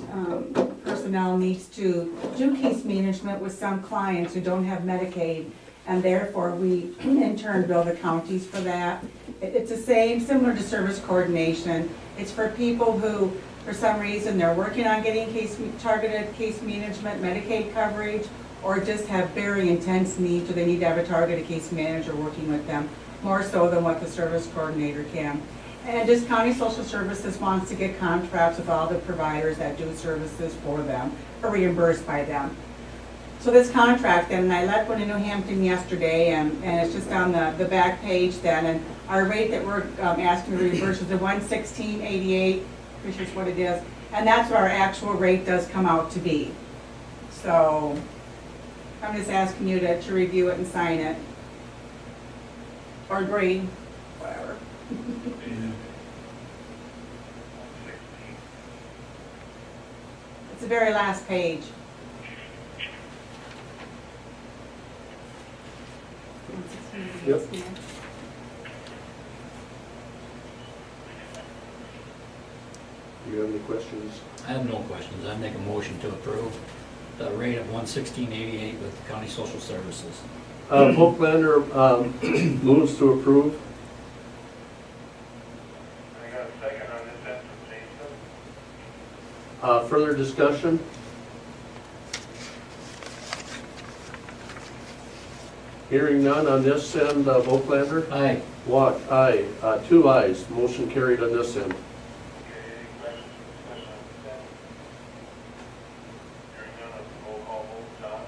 personnel needs to do case management with some clients who don't have Medicaid, and therefore we in turn bill the counties for that. It's the same, similar to service coordination. It's for people who, for some reason, they're working on getting targeted case management, Medicaid coverage, or just have very intense needs, or they need to have a targeted case manager working with them. more so than what the service coordinator can. And just county social services wants to get contracts with all the providers that do services for them, or reimbursed by them. So this contract, and I left one in New Hampton yesterday, and it's just on the back page then, and our rate that we're asking to reimburse is the $116.88, which is what it is, and that's what our actual rate does come out to be. So I'm just asking you to review it and sign it, or agree, whatever. It's the very last page. Yep. Do you have any questions? I have no questions. I make a motion to approve the rate of $116.88 with the county social services. Volklander moves to approve. I got a second on this end from Jason. Further discussion? Hearing none on this end, Volklander? Aye. Watt, aye. 2 ayes. Motion carried on this end. Okay, any questions or discussion on this end? Hearing none, let's roll call vote. John?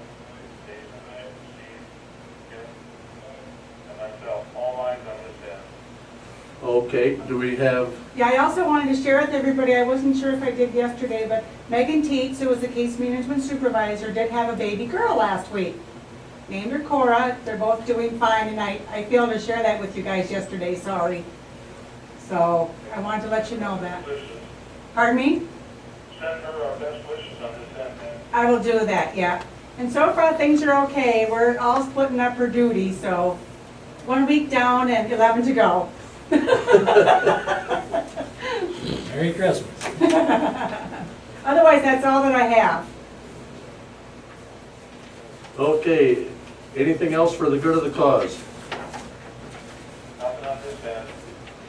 Dave? Aye. Steve? Ken? And myself, all ayes on this end. Okay, do we have, Yeah, I also wanted to share with everybody, I wasn't sure if I did yesterday, but Megan Teets, who was the case management supervisor, did have a baby girl last week. Named her Cora. They're both doing fine, and I failed to share that with you guys yesterday, sorry. So I wanted to let you know that. Wishes. Pardon me? Send her our best wishes on this end, then. I will do that, yeah. And so far, things are okay. We're all splitting up her duty, so 1 week down and 11 to go. Merry Christmas. Otherwise, that's all that I have. okay, anything else for the good of the cause? Nothing on this end.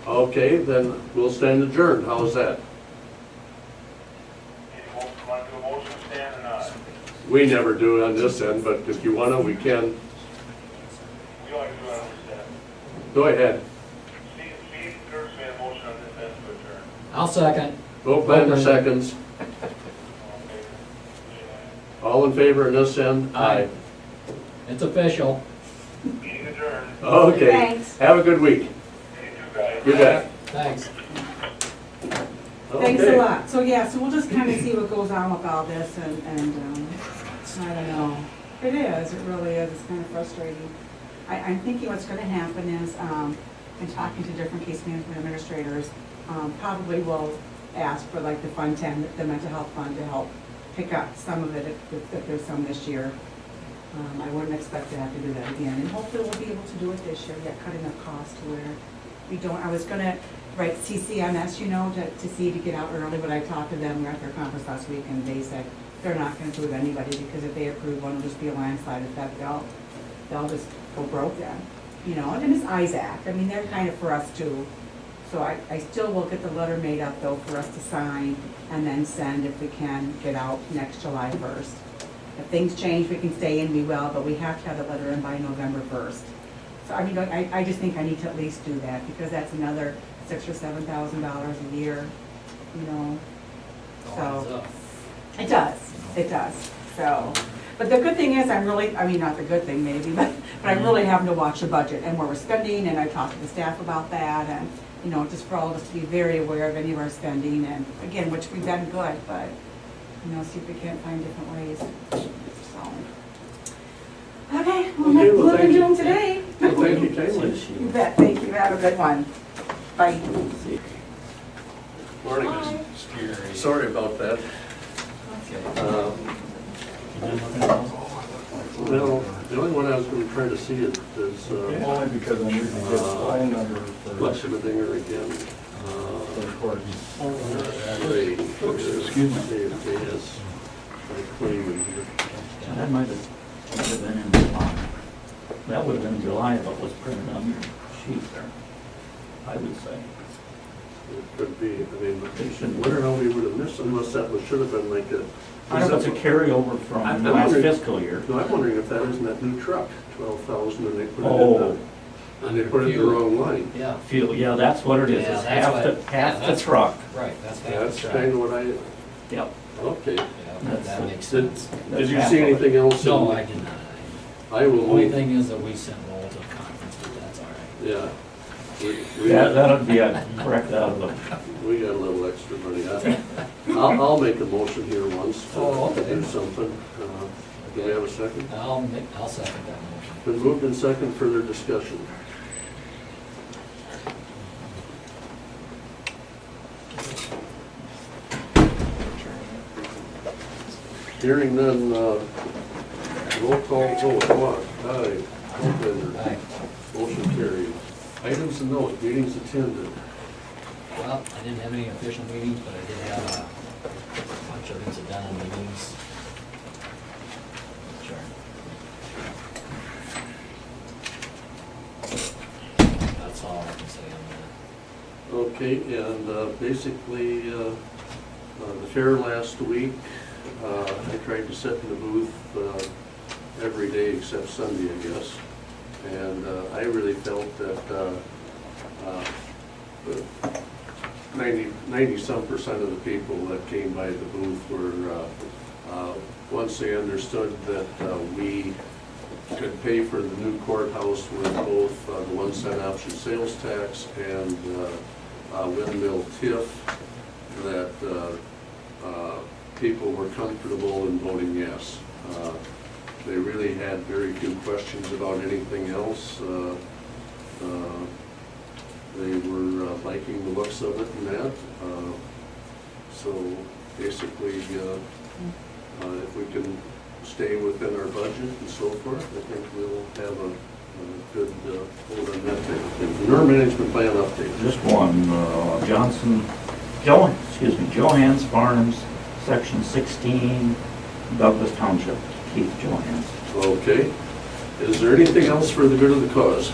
Okay, then we'll stand adjourned. How's that? Any motion, want to do a motion to stand or not? We never do it on this end, but if you want to, we can. We ought to do it on this end. Go ahead. Steve Dirks made a motion on this end to adjourn. I'll second. Volklander seconds. All in favor? All in favor on this end? Aye. It's official. Meeting adjourned. Okay, Thanks. have a good week. You two guys. You bet. Thanks. Thanks a Okay. lot. So yeah, so we'll just kind of see what goes on with all this, and I don't know. It is, it really is, it's kind of frustrating. I'm thinking what's gonna happen is, in talking to different case management administrators, probably will ask for like the Fund 10, the mental health fund, to help pick up some of it if there's some this year. I wouldn't expect to have to do that again, and hopefully we'll be able to do it this year, yet cut enough cost to where we don't, I was gonna write TCMS, you know, to see to get out early, but I talked to them, we were at their conference last week, and they said they're not gonna approve anybody, because if they approve one, it'll just be a landslide, in fact, they'll just go broke then, you know, and it's Isaac, I mean, they're kind of for us too. So I still will get the letter made up though for us to sign and then send if we can get out next July 1st. If things change, we can stay in, we will, but we have to have the letter in by November 1st. So I mean, I just think I need to at least do that, because that's another $6,000 or $7,000 a year, you know. So, it does, so. But the good thing is, I'm really, I mean, not the good thing maybe, but I'm really having to watch the budget and where we're spending, and I talked to the staff about that, and, you know, just for all of us to be very aware of any of our spending, and again, which we've done good, but, you know, see if we can't find different ways, so. Okay, we'll Okay, well, live and thank you. doom today. Well, thank you, Taylor. You bet, thank you, have a good one. Bye. Morning. Sorry about that. Well, the only one I was going to try to see is Only because I'm using his line number for Schmidinger again. recording. Excuse me. Yes. I claim in here. That might have been in July. That would have been July if it was printed on your sheet there, I would say. It could be, I mean, wonder how we would have missed, unless that should have been like a. I don't know if it's a carryover from last fiscal year. No, I'm wondering if that isn't that new truck, 12,000, and they put it in Oh, And they put it in the wrong line. Yeah. Fuel, yeah, that's what it is, Yeah, it's that's half what- the, yeah, half the that's- truck. Right, that's half the That's truck. kind of what I, Yep. okay. Yeah, that makes sense. Did you see anything else? in- No, I did not. I will The only move, thing is that we sent Lowell to a conference, but that's all right. yeah. We That'll be correct out of the, we got a little extra money. I'll make a motion here once Oh, to okay. do something. Do we have a second? I'll second that motion. Been moved in second, further discussion. Hearing none, roll call vote, Walk, aye, Hofbender, Aye. motion carried. Items and notes, meetings attended. Well, I didn't have any official meetings, but I did have a bunch of incidental meetings. Sure. That's all I can say on Okay, and basically, the fair last week, I tried to sit in the booth every day except Sunday, I guess. And I really felt that 90-some% of the people that came by the booth were, once they understood that we could pay for the new courthouse with both the 1 cent option sales tax and windmill TIF, that people were comfortable in voting yes. They really had very few questions about anything else. They were liking the looks of it and that. So basically, if we can stay within our budget and so forth, I think we'll have a good hold on that type of thing. Manure management plan update. just one, Johans Farms, Section 16, Douglas Township, Keith Johans. Okay. Is there anything else for the good of the cause?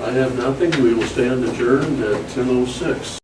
I have nothing. We will stand adjourned at 10:06.